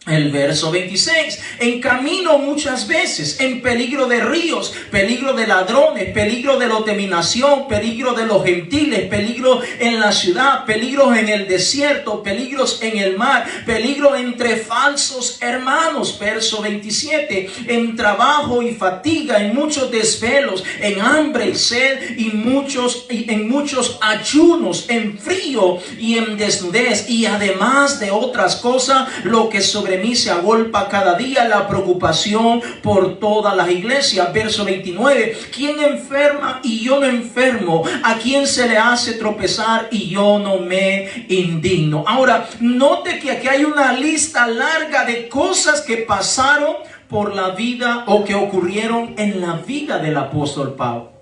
Speaker 1: El verso 26, en camino muchas veces, en peligro de ríos, peligro de ladrones, peligro de dominación, peligro de los gentiles, peligro en la ciudad, peligros en el desierto, peligros en el mar, peligro entre falsos hermanos. Verso 27, en trabajo y fatiga, en muchos desvelos, en hambre y sed y en muchos ayunos, en frío y en desnudez, y además de otras cosas, lo que sobre mí se agolpa cada día, la preocupación por todas las iglesias. Verso 29, ¿quién enferma y yo no enfermo? ¿A quién se le hace tropezar y yo no me indigno? Ahora, note que aquí hay una lista larga de cosas que pasaron por la vida o que ocurrieron en la vida del apóstol Pablo.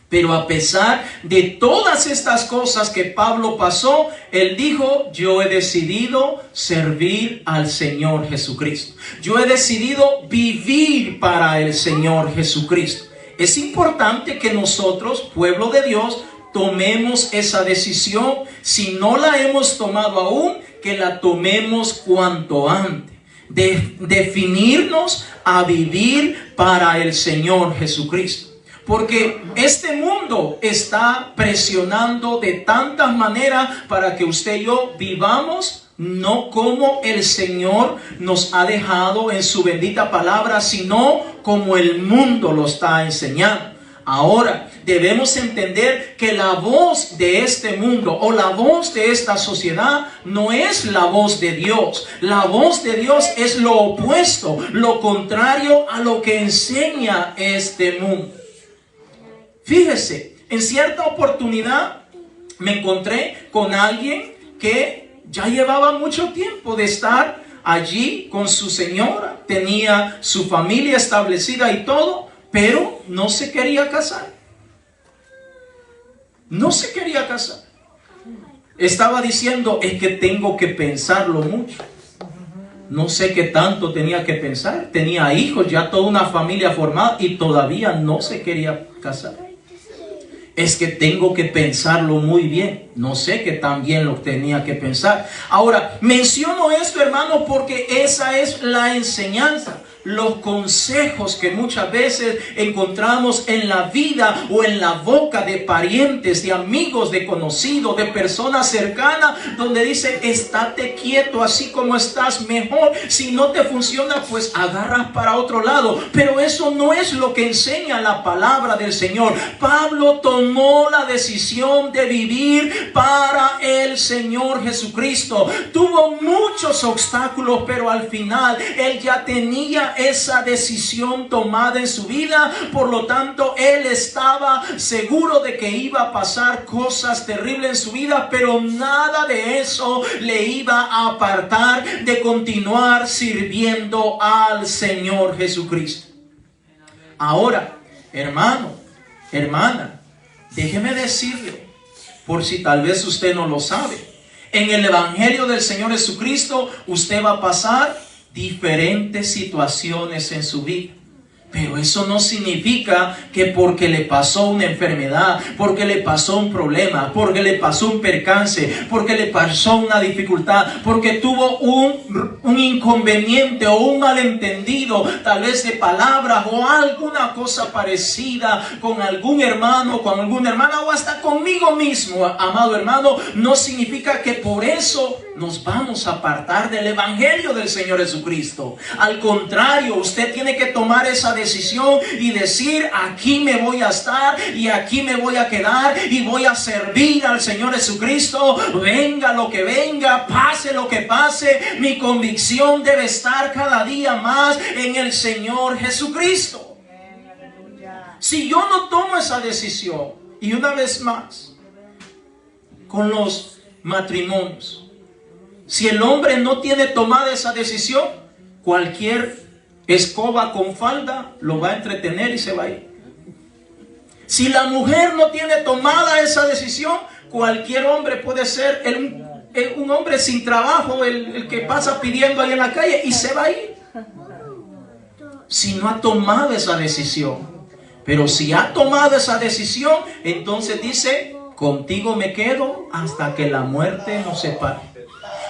Speaker 1: Pero a pesar de todas estas cosas que Pablo pasó, él dijo, yo he decidido servir al Señor Jesucristo. Yo he decidido vivir para el Señor Jesucristo. es importante que nosotros, pueblo de Dios, tomemos esa decisión. Si no la hemos tomado aún, que la tomemos cuanto antes. De definirnos a vivir para el Señor Jesucristo. Porque este mundo está presionando de tantas maneras para que usted y yo vivamos no como el Señor nos ha dejado en su bendita palabra, sino como el mundo lo está enseñando. Ahora debemos entender que la voz de este mundo o la voz de esta sociedad no es la voz de Dios. La voz de Dios es lo opuesto, lo contrario a lo que enseña este mundo. Fíjese, en cierta oportunidad me encontré con alguien que ya llevaba mucho tiempo de estar allí con su señora, tenía su familia establecida y todo, pero no se quería casar. No se quería casar. Estaba diciendo, es que tengo que pensarlo mucho. No sé qué tanto tenía que pensar. Tenía hijos, ya toda una familia formada y todavía no se quería casar. Es que tengo que pensarlo muy bien. No sé qué tan bien lo tenía que pensar. Ahora, menciono esto, hermano, porque esa es la enseñanza. Los consejos que muchas veces encontramos en la vida o en la boca de parientes, de amigos, de conocidos, de personas cercanas, donde dice, estate quieto así como estás, mejor. Si no te funciona, pues agarras para otro lado. Pero eso no es lo que enseña la palabra del Señor. Pablo tomó la decisión de vivir para el Señor Jesucristo. Tuvo muchos obstáculos, pero al final él ya tenía esa decisión tomada en su vida. Por lo tanto, él estaba seguro de que iba a pasar cosas terribles en su vida, pero nada de eso le iba a apartar de continuar sirviendo al Señor Jesucristo. Ahora, hermano, hermana, déjeme decirle, por si tal vez usted no lo sabe, en el Evangelio del Señor Jesucristo usted va a pasar diferentes situaciones en su vida. Pero eso no significa que porque le pasó una enfermedad, porque le pasó un problema, porque le pasó un percance, porque le pasó una dificultad, porque tuvo un inconveniente o un malentendido, tal vez de palabras o alguna cosa parecida con algún hermano, con alguna hermana o hasta conmigo mismo, amado hermano, no significa que por eso nos vamos a apartar del Evangelio del Señor Jesucristo. Al contrario, usted tiene que tomar esa decisión y decir, aquí me voy a estar y aquí me voy a quedar y voy a servir al Señor Jesucristo. Venga lo que venga, pase lo que pase, mi convicción debe estar cada día más en el Señor Jesucristo. Si yo no tomo esa decisión, y una vez más, con los matrimonios, si el hombre no tiene tomada esa decisión, cualquier escoba con falda lo va a entretener y se va a ir. Si la mujer no tiene tomada esa decisión, cualquier hombre puede ser un hombre sin trabajo, el que pasa pidiendo ahí en la calle y se va a ir. Si no ha tomado esa decisión. Pero si ha tomado esa decisión, entonces dice, contigo me quedo hasta que la muerte nos separe.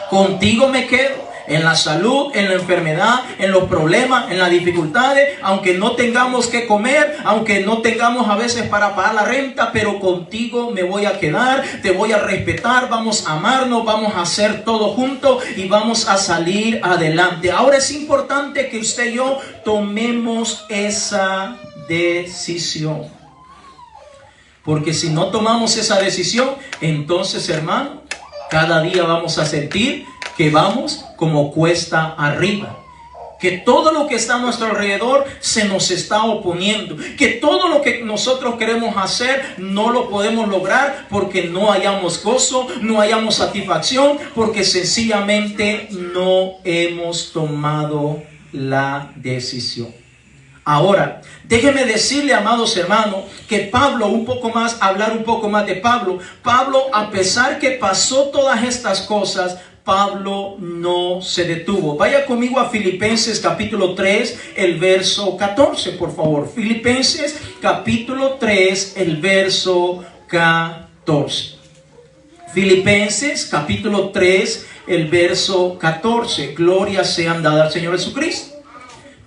Speaker 1: Contigo me quedo en la salud, en la enfermedad, en los problemas, en las dificultades, aunque no tengamos que comer, aunque no tengamos a veces para pagar la renta, pero contigo me voy a quedar, te voy a respetar, vamos a amarnos, vamos a hacer todo juntos y vamos a salir adelante. Ahora es importante que usted y yo tomemos esa decisión. Porque si no tomamos esa decisión, entonces, hermano, cada día vamos a sentir que vamos como cuesta arriba. Que todo lo que está a nuestro alrededor se nos está oponiendo. Que todo lo que nosotros queremos hacer no lo podemos lograr porque no hayamos gozo, no hayamos satisfacción, porque sencillamente no hemos tomado la decisión. Ahora, déjeme decirle, amados hermanos, que Pablo, hablar un poco más de Pablo. Pablo, a pesar que pasó todas estas cosas, Pablo no se detuvo. Vaya conmigo a Filipenses capítulo 3, el verso 14, por favor. Filipenses capítulo 3, el verso 14. Filipenses capítulo 3, el verso 14. Gloria sean dadas al Señor Jesucristo.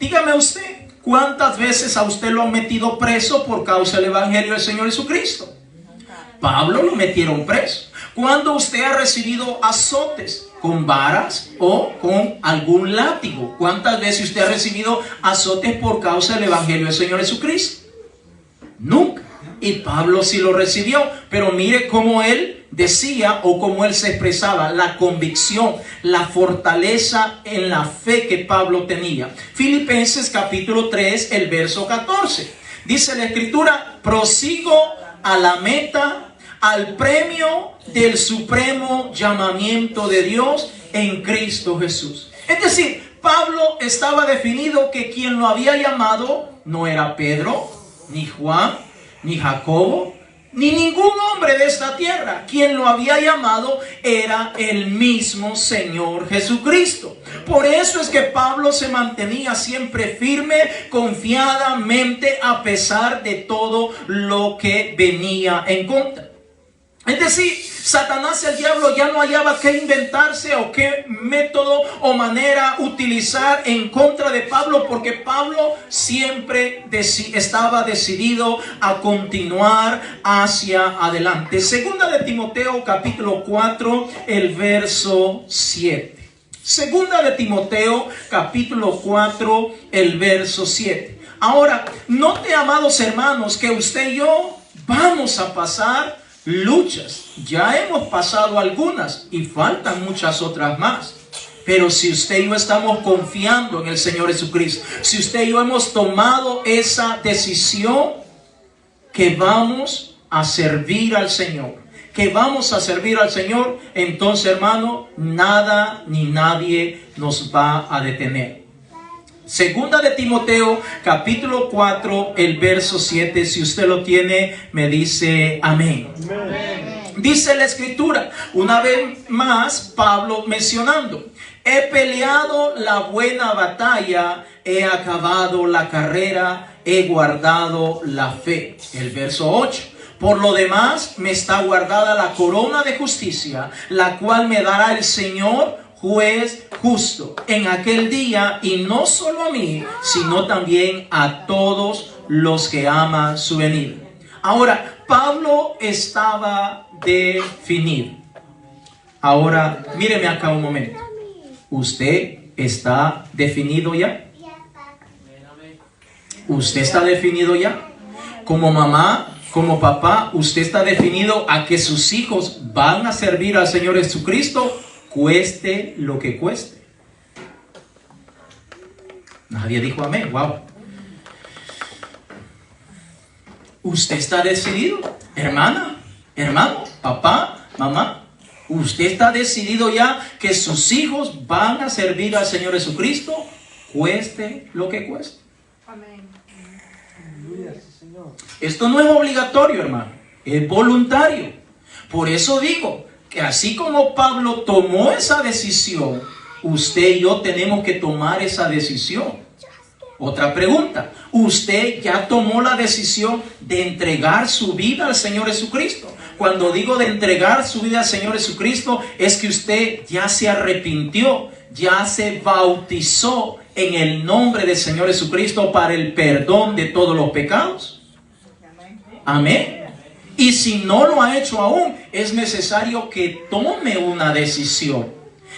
Speaker 1: Dígame usted, ¿cuántas veces a usted lo han metido preso por causa del Evangelio del Señor Jesucristo? Pablo lo metieron preso. ¿Cuándo usted ha recibido azotes? ¿Con varas o con algún látigo? ¿Cuántas veces usted ha recibido azotes por causa del Evangelio del Señor Jesucristo? Nunca. Y Pablo sí lo recibió, pero mire cómo él decía o cómo él se expresaba, la convicción, la fortaleza en la fe que Pablo tenía. Filipenses capítulo 3, el verso 14. Dice la Escritura: prosigo a la meta, al premio del supremo llamamiento de Dios en Cristo Jesús. Es decir, Pablo estaba definido que quien lo había llamado no era Pedro, ni Juan, ni Jacobo, ni ningún hombre de esta tierra. Quien lo había llamado era el mismo Señor Jesucristo. Por eso es que Pablo se mantenía siempre firme, confiadamente, a pesar de todo lo que venía en contra. Es decir, Satanás, el diablo, ya no hallaba qué inventarse o qué método o manera utilizar en contra de Pablo, porque Pablo siempre estaba decidido a continuar hacia adelante. Segunda de Timoteo capítulo 4, el verso 7. Segunda de Timoteo capítulo 4, el verso 7. Ahora, note, amados hermanos, que usted y yo vamos a pasar luchas. Ya hemos pasado algunas y faltan muchas otras más. Pero si usted y yo estamos confiando en el Señor Jesucristo, si usted y yo hemos tomado esa decisión que vamos a servir al Señor, entonces, hermano, nada ni nadie nos va a detener. Segunda de Timoteo capítulo 4, el verso 7. Si usted lo tiene, me dice amén. Amén. Dice la Escritura, una vez más, Pablo mencionando: he peleado la buena batalla, he acabado la carrera, he guardado la fe. El verso 8. Por lo demás, me está guardada la corona de justicia, la cual me dará el Señor, juez justo, en aquel día, y no solo a mí, sino también a todos los que aman su venida. Ahora, Pablo estaba definido. Ahora, míreme acá un momento. ¿Usted está definido ya? ¿Usted está definido ya? Como mamá, como papá, ¿usted está definido a que sus hijos van a servir al Señor Jesucristo, cueste lo que cueste? Nadie dijo amén. Wow. ¿Usted está decidido? Hermana, hermano, papá, mamá, ¿usted está decidido ya que sus hijos van a servir al Señor Jesucristo, cueste lo que cueste? Amén. Esto no es obligatorio, hermano, es voluntario. Por eso digo que así como Pablo tomó esa decisión, usted y yo tenemos que tomar esa decisión. Otra pregunta: ¿usted ya tomó la decisión de entregar su vida al Señor Jesucristo? Cuando digo de entregar su vida al Señor Jesucristo, es que usted ya se arrepintió, ya se bautizó en el nombre del Señor Jesucristo para el perdón de todos los pecados. Amén. Y si no lo ha hecho aún, es necesario que tome una decisión.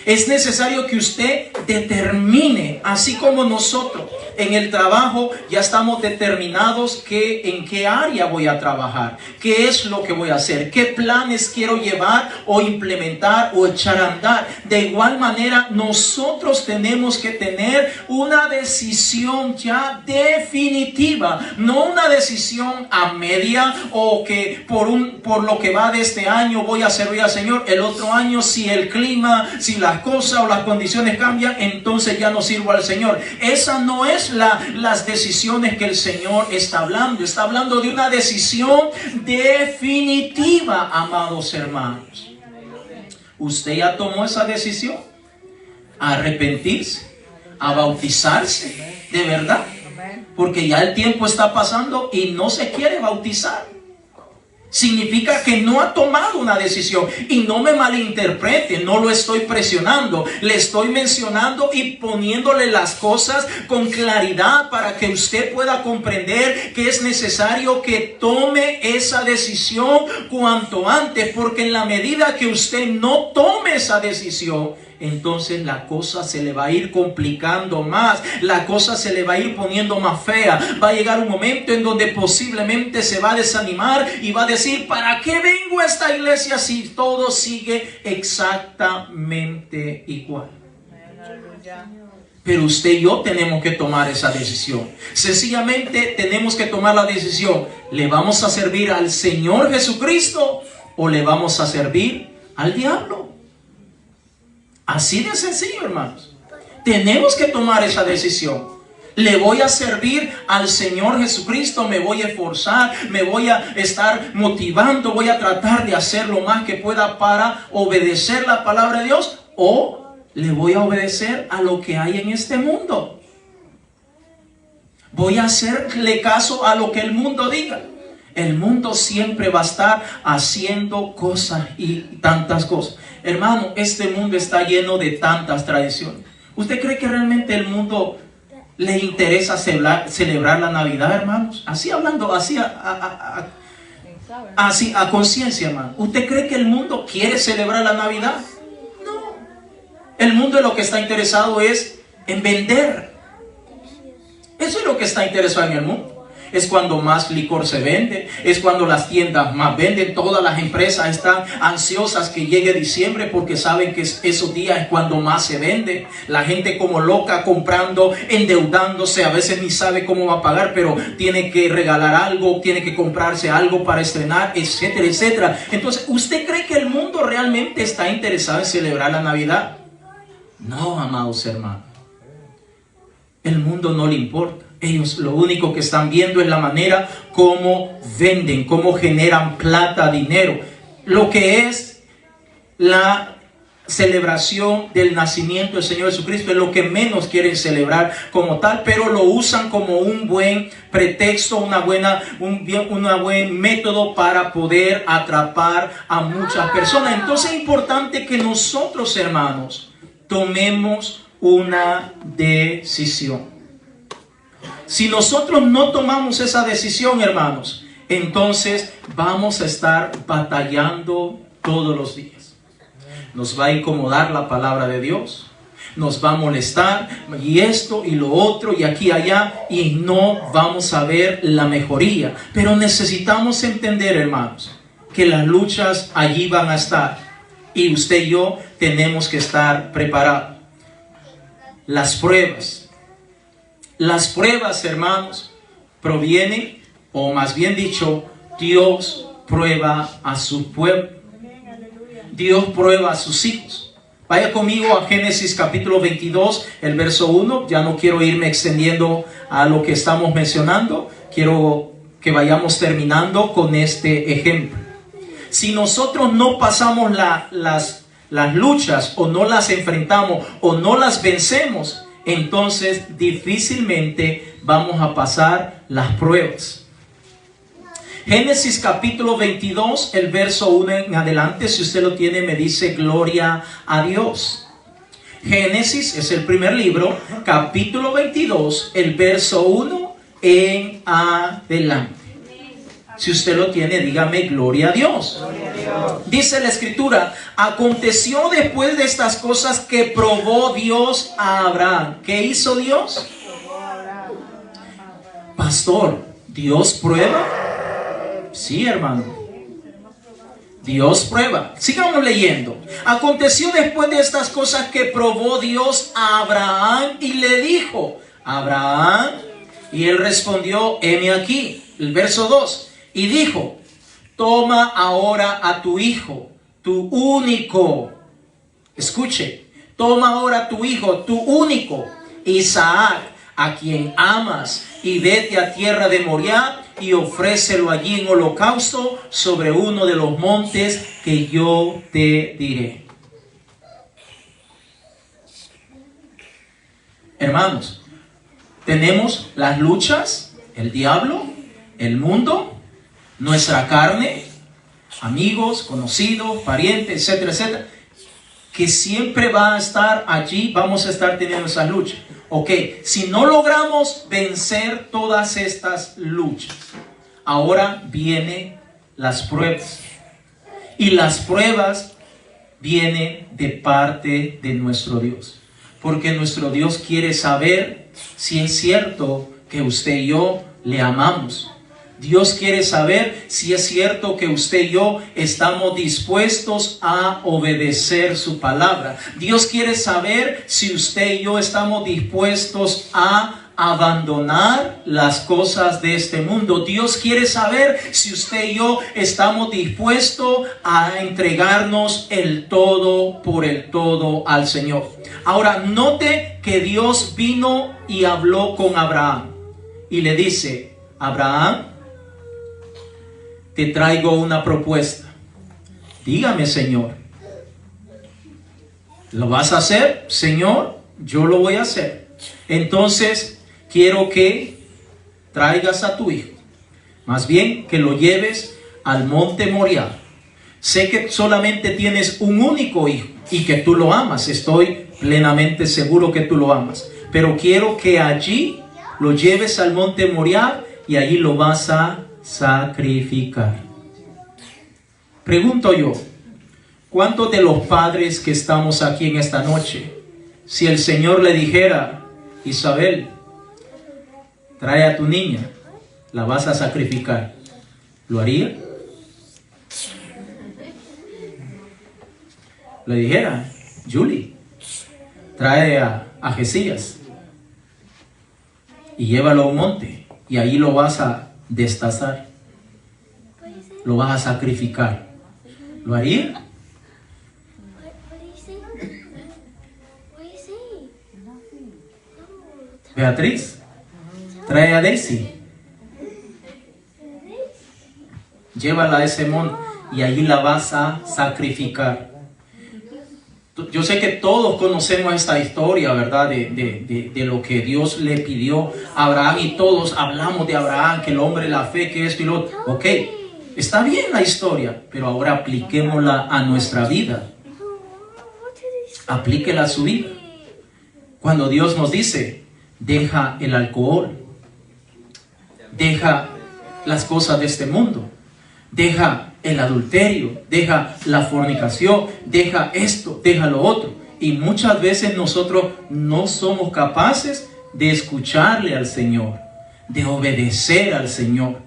Speaker 1: Es necesario que usted determine, así como nosotros en el trabajo ya estamos determinados en qué área voy a trabajar, qué es lo que voy a hacer, qué planes quiero llevar o implementar o echar a andar. De igual manera, nosotros tenemos que tener una decisión ya definitiva, no una decisión a media, o que por lo que va de este año voy a servir al Señor, el otro año si el clima, si las cosas o las condiciones cambian, entonces ya no sirvo al Señor. Esa no es las decisiones que el Señor está hablando. Está hablando de una decisión definitiva, amados hermanos. Usted ya tomó esa decisión. A arrepentirse, a bautizarse, de verdad. Porque ya el tiempo está pasando y no se quiere bautizar. Significa que no ha tomado una decisión. Y no me malinterprete, no lo estoy presionando. Le estoy mencionando y poniéndole las cosas con claridad para que usted pueda comprender que es necesario que tome esa decisión cuanto antes. Porque en la medida que usted no tome esa decisión, entonces la cosa se le va a ir complicando más, la cosa se le va a ir poniendo más fea. Va a llegar un momento en donde posiblemente se va a desanimar y va a decir: ¿para qué vengo a esta iglesia si todo sigue exactamente igual? Pero usted y yo tenemos que tomar esa decisión. Sencillamente tenemos que tomar la decisión: ¿le vamos a servir al Señor Jesucristo o le vamos a servir al diablo? Así de sencillo, hermanos. Tenemos que tomar esa decisión. Le voy a servir al Señor Jesucristo, me voy a esforzar, me voy a estar motivando, voy a tratar de hacer lo más que pueda para obedecer la palabra de Dios, o le voy a obedecer a lo que hay en este mundo. Voy a hacerle caso a lo que el mundo diga. El mundo siempre va a estar haciendo cosas y tantas cosas. Hermano, este mundo está lleno de tantas tradiciones. ¿Usted cree que realmente el mundo le interesa celebrar la Navidad, hermanos? Así hablando, así a conciencia, hermano. ¿Usted cree que el mundo quiere celebrar la Navidad? No. El mundo lo que está interesado es en vender. Eso es lo que está interesado en el mundo. Es cuando más licor se vende, es cuando las tiendas más venden. Todas las empresas están ansiosas que llegue diciembre porque saben que esos días es cuando más se vende. La gente como loca comprando, endeudándose, a veces ni sabe cómo va a pagar, pero tiene que regalar algo, tiene que comprarse algo para estrenar, etcétera, etcétera. Entonces, ¿usted cree que el mundo realmente está interesado en celebrar la Navidad? No, amados hermanos. El mundo no le importa. Ellos lo único que están viendo es la manera como venden, cómo generan plata, dinero. Lo que es la celebración del nacimiento del Señor Jesucristo es lo que menos quieren celebrar como tal, pero lo usan como un buen pretexto, un buen método para poder atrapar a muchas personas. Entonces es importante que nosotros, hermanos, tomemos una decisión. Si nosotros no tomamos esa decisión, hermanos, entonces vamos a estar batallando todos los días. Nos va a incomodar la palabra de Dios, nos va a molestar, y esto y lo otro, y aquí y allá, y no vamos a ver la mejoría. Pero necesitamos entender, hermanos, que las luchas allí van a estar, y usted y yo tenemos que estar preparados. Las pruebas, hermanos, provienen, o más bien dicho, Dios prueba a su pueblo. Dios prueba a sus hijos. Vaya conmigo a Génesis capítulo 22, el verso 1. Ya no quiero irme extendiendo a lo que estamos mencionando. Quiero que vayamos terminando con este ejemplo. Si nosotros no pasamos las luchas, o no las enfrentamos, o no las vencemos, entonces difícilmente vamos a pasar las pruebas. Génesis capítulo 22, el verso 1 en adelante, si usted lo tiene, me dice gloria a Dios. Génesis es el primer libro, capítulo 22, el verso 1 en adelante. Si usted lo tiene, dígame gloria a Dios. Gloria a Dios. Dice la escritura: aconteció después de estas cosas que probó Dios a Abraham. ¿Qué hizo Dios? Pastor, ¿Dios prueba? Sí, hermano. Dios prueba. Sigamos leyendo. Aconteció después de estas cosas que probó Dios a Abraham y le dijo: Abraham. Y él respondió: heme aquí. El verso 2. Y dijo: toma ahora a tu hijo, tu único. Escuche. Toma ahora a tu hijo, tu único, Isaac, a quien amas, y vete a tierra de Moriah y ofrécelo allí en holocausto sobre uno de los montes que yo te diré. Hermanos, tenemos las luchas, el diablo, el mundo, nuestra carne, amigos, conocidos, parientes, etcétera, etcétera, que siempre va a estar allí, vamos a estar teniendo esas luchas. Ok, si no logramos vencer todas estas luchas, ahora vienen las pruebas. Y las pruebas vienen de parte de nuestro Dios. Porque nuestro Dios quiere saber si es cierto que usted y yo le amamos. Dios quiere saber si es cierto que usted y yo estamos dispuestos a obedecer su palabra. Dios quiere saber si usted y yo estamos dispuestos a abandonar las cosas de este mundo. Dios quiere saber si usted y yo estamos dispuestos a entregarnos el todo por el todo al Señor. Ahora, note que Dios vino y habló con Abraham y le dice: Abraham, te traigo una propuesta. Dígame, Señor. ¿Lo vas a hacer? Señor, yo lo voy a hacer. Entonces, quiero que traigas a tu hijo. Más bien, que lo lleves al monte Moriah. Sé que solamente tienes un único hijo y que tú lo amas. Estoy plenamente seguro que tú lo amas. Pero quiero que allí lo lleves al monte Moriah y allí lo vas a sacrificar. Pregunto yo, ¿cuántos de los padres que estamos aquí en esta noche, si el Señor le dijera: Isabel, trae a tu niña, la vas a sacrificar, ¿lo haría? Le dijera: Julie, trae a Jesías y llévalo a un monte y ahí lo vas a destazar, lo vas a sacrificar, ¿lo haría? Beatriz, trae a Daisy, llévala a ese monte y allí la vas a sacrificar. Yo sé que todos conocemos esta historia, ¿verdad? De lo que Dios le pidió a Abraham, y todos hablamos de Abraham, que el hombre de la fe, que esto y lo otro. Ok, está bien la historia, pero ahora apliquémosla a nuestra vida. Aplíquela a su vida. Cuando Dios nos dice: deja el alcohol, deja las cosas de este mundo, deja el adulterio, deja la fornicación, deja esto, deja lo otro. Y muchas veces nosotros no somos capaces de escucharle al Señor, de obedecer al Señor.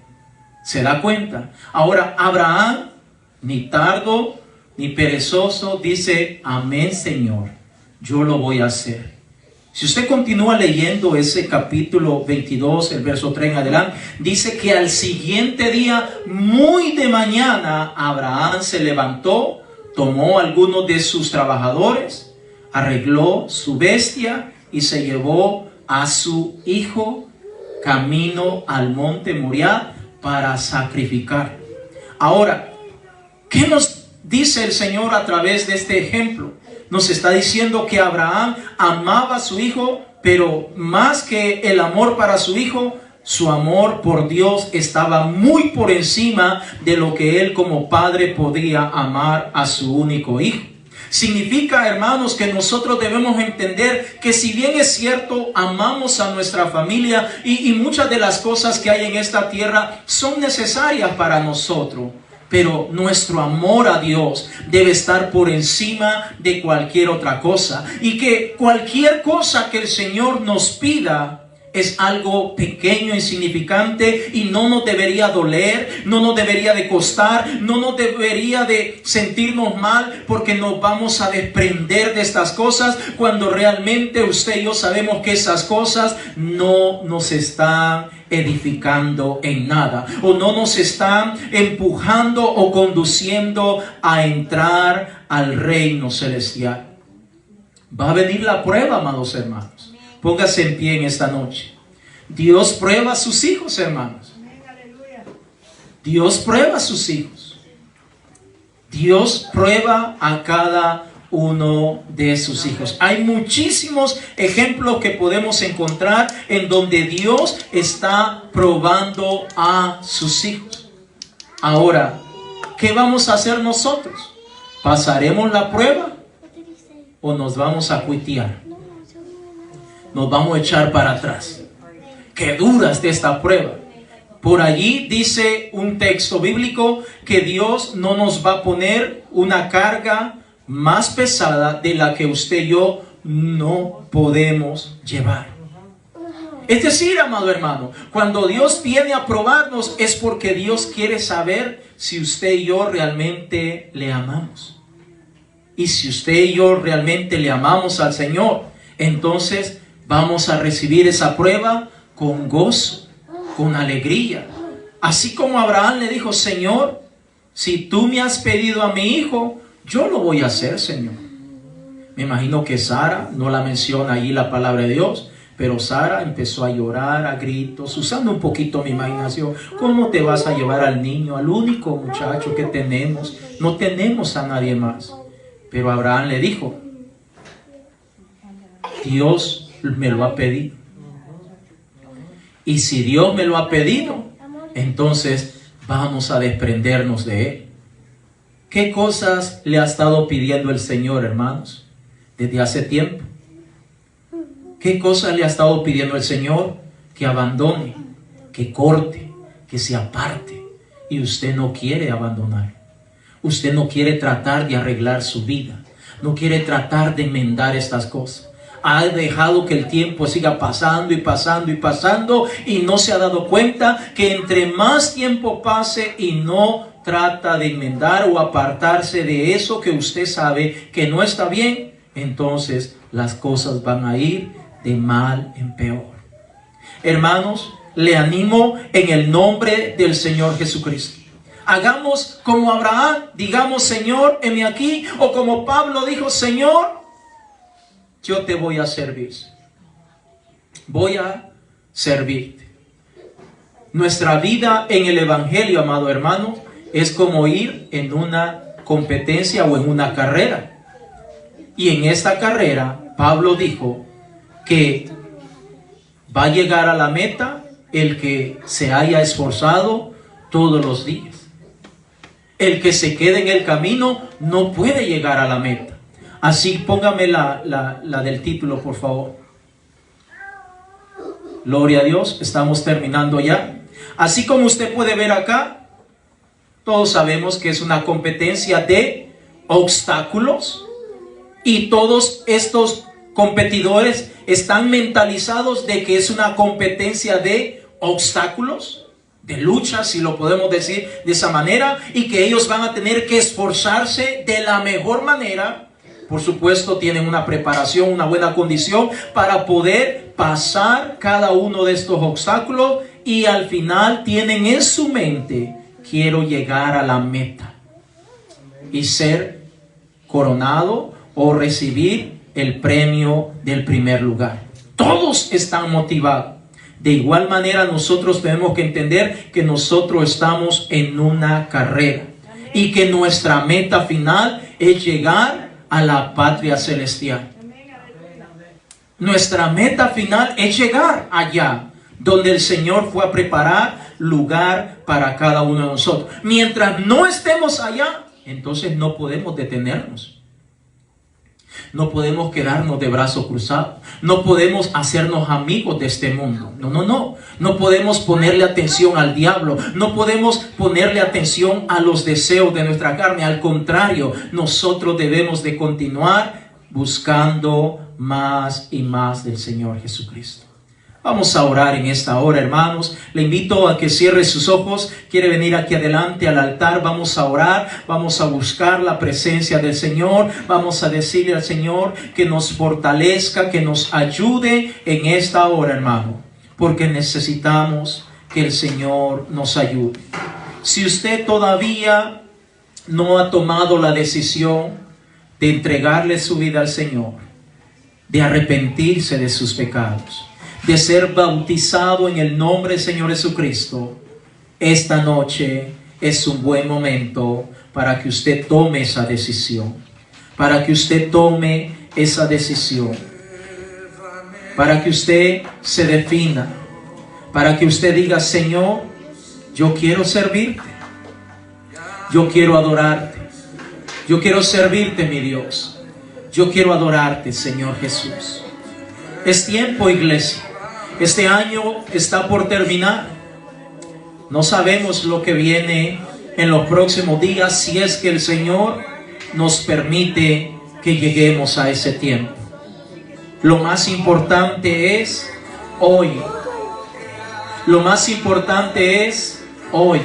Speaker 1: ¿Se da cuenta? Ahora Abraham, ni tardo ni perezoso, dice: amén, Señor, yo lo voy a hacer. Si usted continúa leyendo ese capítulo 22, el verso 3 en adelante, dice que al siguiente día, muy de mañana, Abraham se levantó, tomó a algunos de sus trabajadores, arregló su bestia y se llevó a su hijo camino al monte Moriah para sacrificar. Ahora, ¿qué nos dice el Señor a través de este ejemplo? Nos está diciendo que Abraham amaba a su hijo, pero más que el amor para su hijo, su amor por Dios estaba muy por encima de lo que él como padre podía amar a su único hijo. Significa, hermanos, que nosotros debemos entender que si bien es cierto, amamos a nuestra familia y muchas de las cosas que hay en esta tierra son necesarias para nosotros, pero nuestro amor a Dios debe estar por encima de cualquier otra cosa. Y que cualquier cosa que el Señor nos pida es algo pequeño, insignificante, y no nos debería doler, no nos debería de costar, no nos debería de sentirnos mal, porque nos vamos a desprender de estas cosas cuando realmente usted y yo sabemos que esas cosas no nos están edificando en nada, o no nos están empujando o conduciendo a entrar al reino celestial. Va a venir la prueba, amados hermanos. Póngase en pie en esta noche. Dios prueba a sus hijos, hermanos. Dios prueba a sus hijos. Dios prueba a cada uno de sus hijos. Hay muchísimos ejemplos que podemos encontrar en donde Dios está probando a sus hijos. Ahora, ¿qué vamos a hacer nosotros? ¿Pasaremos la prueba o nos vamos a cuitear? Nos vamos a echar para atrás. ¡Qué dura está esta prueba! Por allí dice un texto bíblico que Dios no nos va a poner una carga más pesada de la que usted y yo no podemos llevar. Es decir, amado hermano, cuando Dios viene a probarnos es porque Dios quiere saber si usted y yo realmente le amamos. Y si usted y yo realmente le amamos al Señor, entonces vamos a recibir esa prueba con gozo, con alegría. Así como Abraham le dijo: Señor, si tú me has pedido a mi hijo, yo lo voy a hacer, Señor. Me imagino que Sara, no la menciona allí la palabra de Dios, pero Sara empezó a llorar a gritos, usando un poquito mi imaginación. ¿Cómo te vas a llevar al niño, al único muchacho que tenemos? No tenemos a nadie más. Pero Abraham le dijo: Dios me lo ha pedido. Y si Dios me lo ha pedido, entonces vamos a desprendernos de él. ¿Qué cosas le ha estado pidiendo el Señor, hermanos, desde hace tiempo? ¿Qué cosas le ha estado pidiendo el Señor? Que abandone, que corte, que se aparte. Y usted no quiere abandonar. Usted no quiere tratar de arreglar su vida. No quiere tratar de enmendar estas cosas. Ha dejado que el tiempo siga pasando y pasando y pasando, y no se ha dado cuenta que entre más tiempo pase y no trata de enmendar o apartarse de eso que usted sabe que no está bien, entonces las cosas van a ir de mal en peor. Hermanos, le animo en el nombre del Señor Jesucristo. Hagamos como Abraham, digamos: Señor, heme aquí. O como Pablo dijo: Señor, yo te voy a servir. Voy a servirte. Nuestra vida en el Evangelio, amado hermano, es como ir en una competencia o en una carrera. Y en esta carrera, Pablo dijo que va a llegar a la meta el que se haya esforzado todos los días. El que se quede en el camino no puede llegar a la meta. Así, póngame la del título, por favor. Gloria a Dios, estamos terminando ya. Así como usted puede ver acá, todos sabemos que es una competencia de obstáculos. Y todos estos competidores están mentalizados de que es una competencia de obstáculos, de lucha, si lo podemos decir de esa manera, y que ellos van a tener que esforzarse de la mejor manera. Por supuesto, tienen una preparación, una buena condición para poder pasar cada uno de estos obstáculos, y al final tienen en su mente: quiero llegar a la meta y ser coronado o recibir el premio del primer lugar. Todos están motivados. De igual manera, nosotros tenemos que entender que nosotros estamos en una carrera y que nuestra meta final es llegar a la patria celestial. Nuestra meta final es llegar allá donde el Señor fue a preparar lugar para cada uno de nosotros. Mientras no estemos allá, entonces no podemos detenernos. No podemos quedarnos de brazos cruzados. No podemos hacernos amigos de este mundo. No. No podemos ponerle atención al diablo. No podemos ponerle atención a los deseos de nuestra carne. Al contrario, nosotros debemos de continuar buscando más y más del Señor Jesucristo. Vamos a orar en esta hora, hermanos. Le invito a que cierre sus ojos. Quiere venir aquí adelante al altar. Vamos a orar. Vamos a buscar la presencia del Señor. Vamos a decirle al Señor que nos fortalezca, que nos ayude en esta hora, hermano. Porque necesitamos que el Señor nos ayude. Si usted todavía no ha tomado la decisión de entregarle su vida al Señor, de arrepentirse de sus pecados, de ser bautizado en el nombre del Señor Jesucristo, esta noche es un buen momento para que usted tome esa decisión. para que usted tome esa decisión, para que usted se defina, para que usted diga: Señor, yo quiero servirte, yo quiero adorarte, yo quiero servirte, mi Dios, yo quiero adorarte, Señor Jesús. Es tiempo, iglesia. Este año está por terminar. No sabemos lo que viene en los próximos días, si es que el Señor nos permite que lleguemos a ese tiempo. Lo más importante es hoy. Lo más importante es hoy.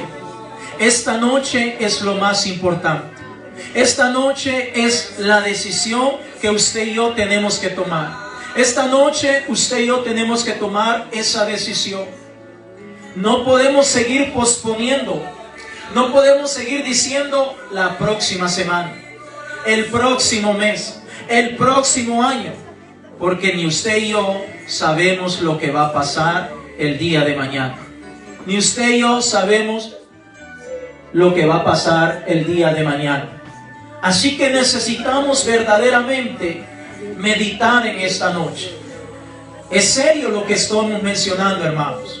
Speaker 1: Esta noche es lo más importante. Esta noche es la decisión que usted y yo tenemos que tomar. Esta noche usted y yo tenemos que tomar esa decisión. No podemos seguir posponiendo. No podemos seguir diciendo la próxima semana, el próximo mes, el próximo año, porque ni usted y yo sabemos lo que va a pasar el día de mañana. Ni usted y yo sabemos lo que va a pasar el día de mañana. Así que necesitamos verdaderamente meditar en esta noche. Es serio lo que estamos mencionando, hermanos.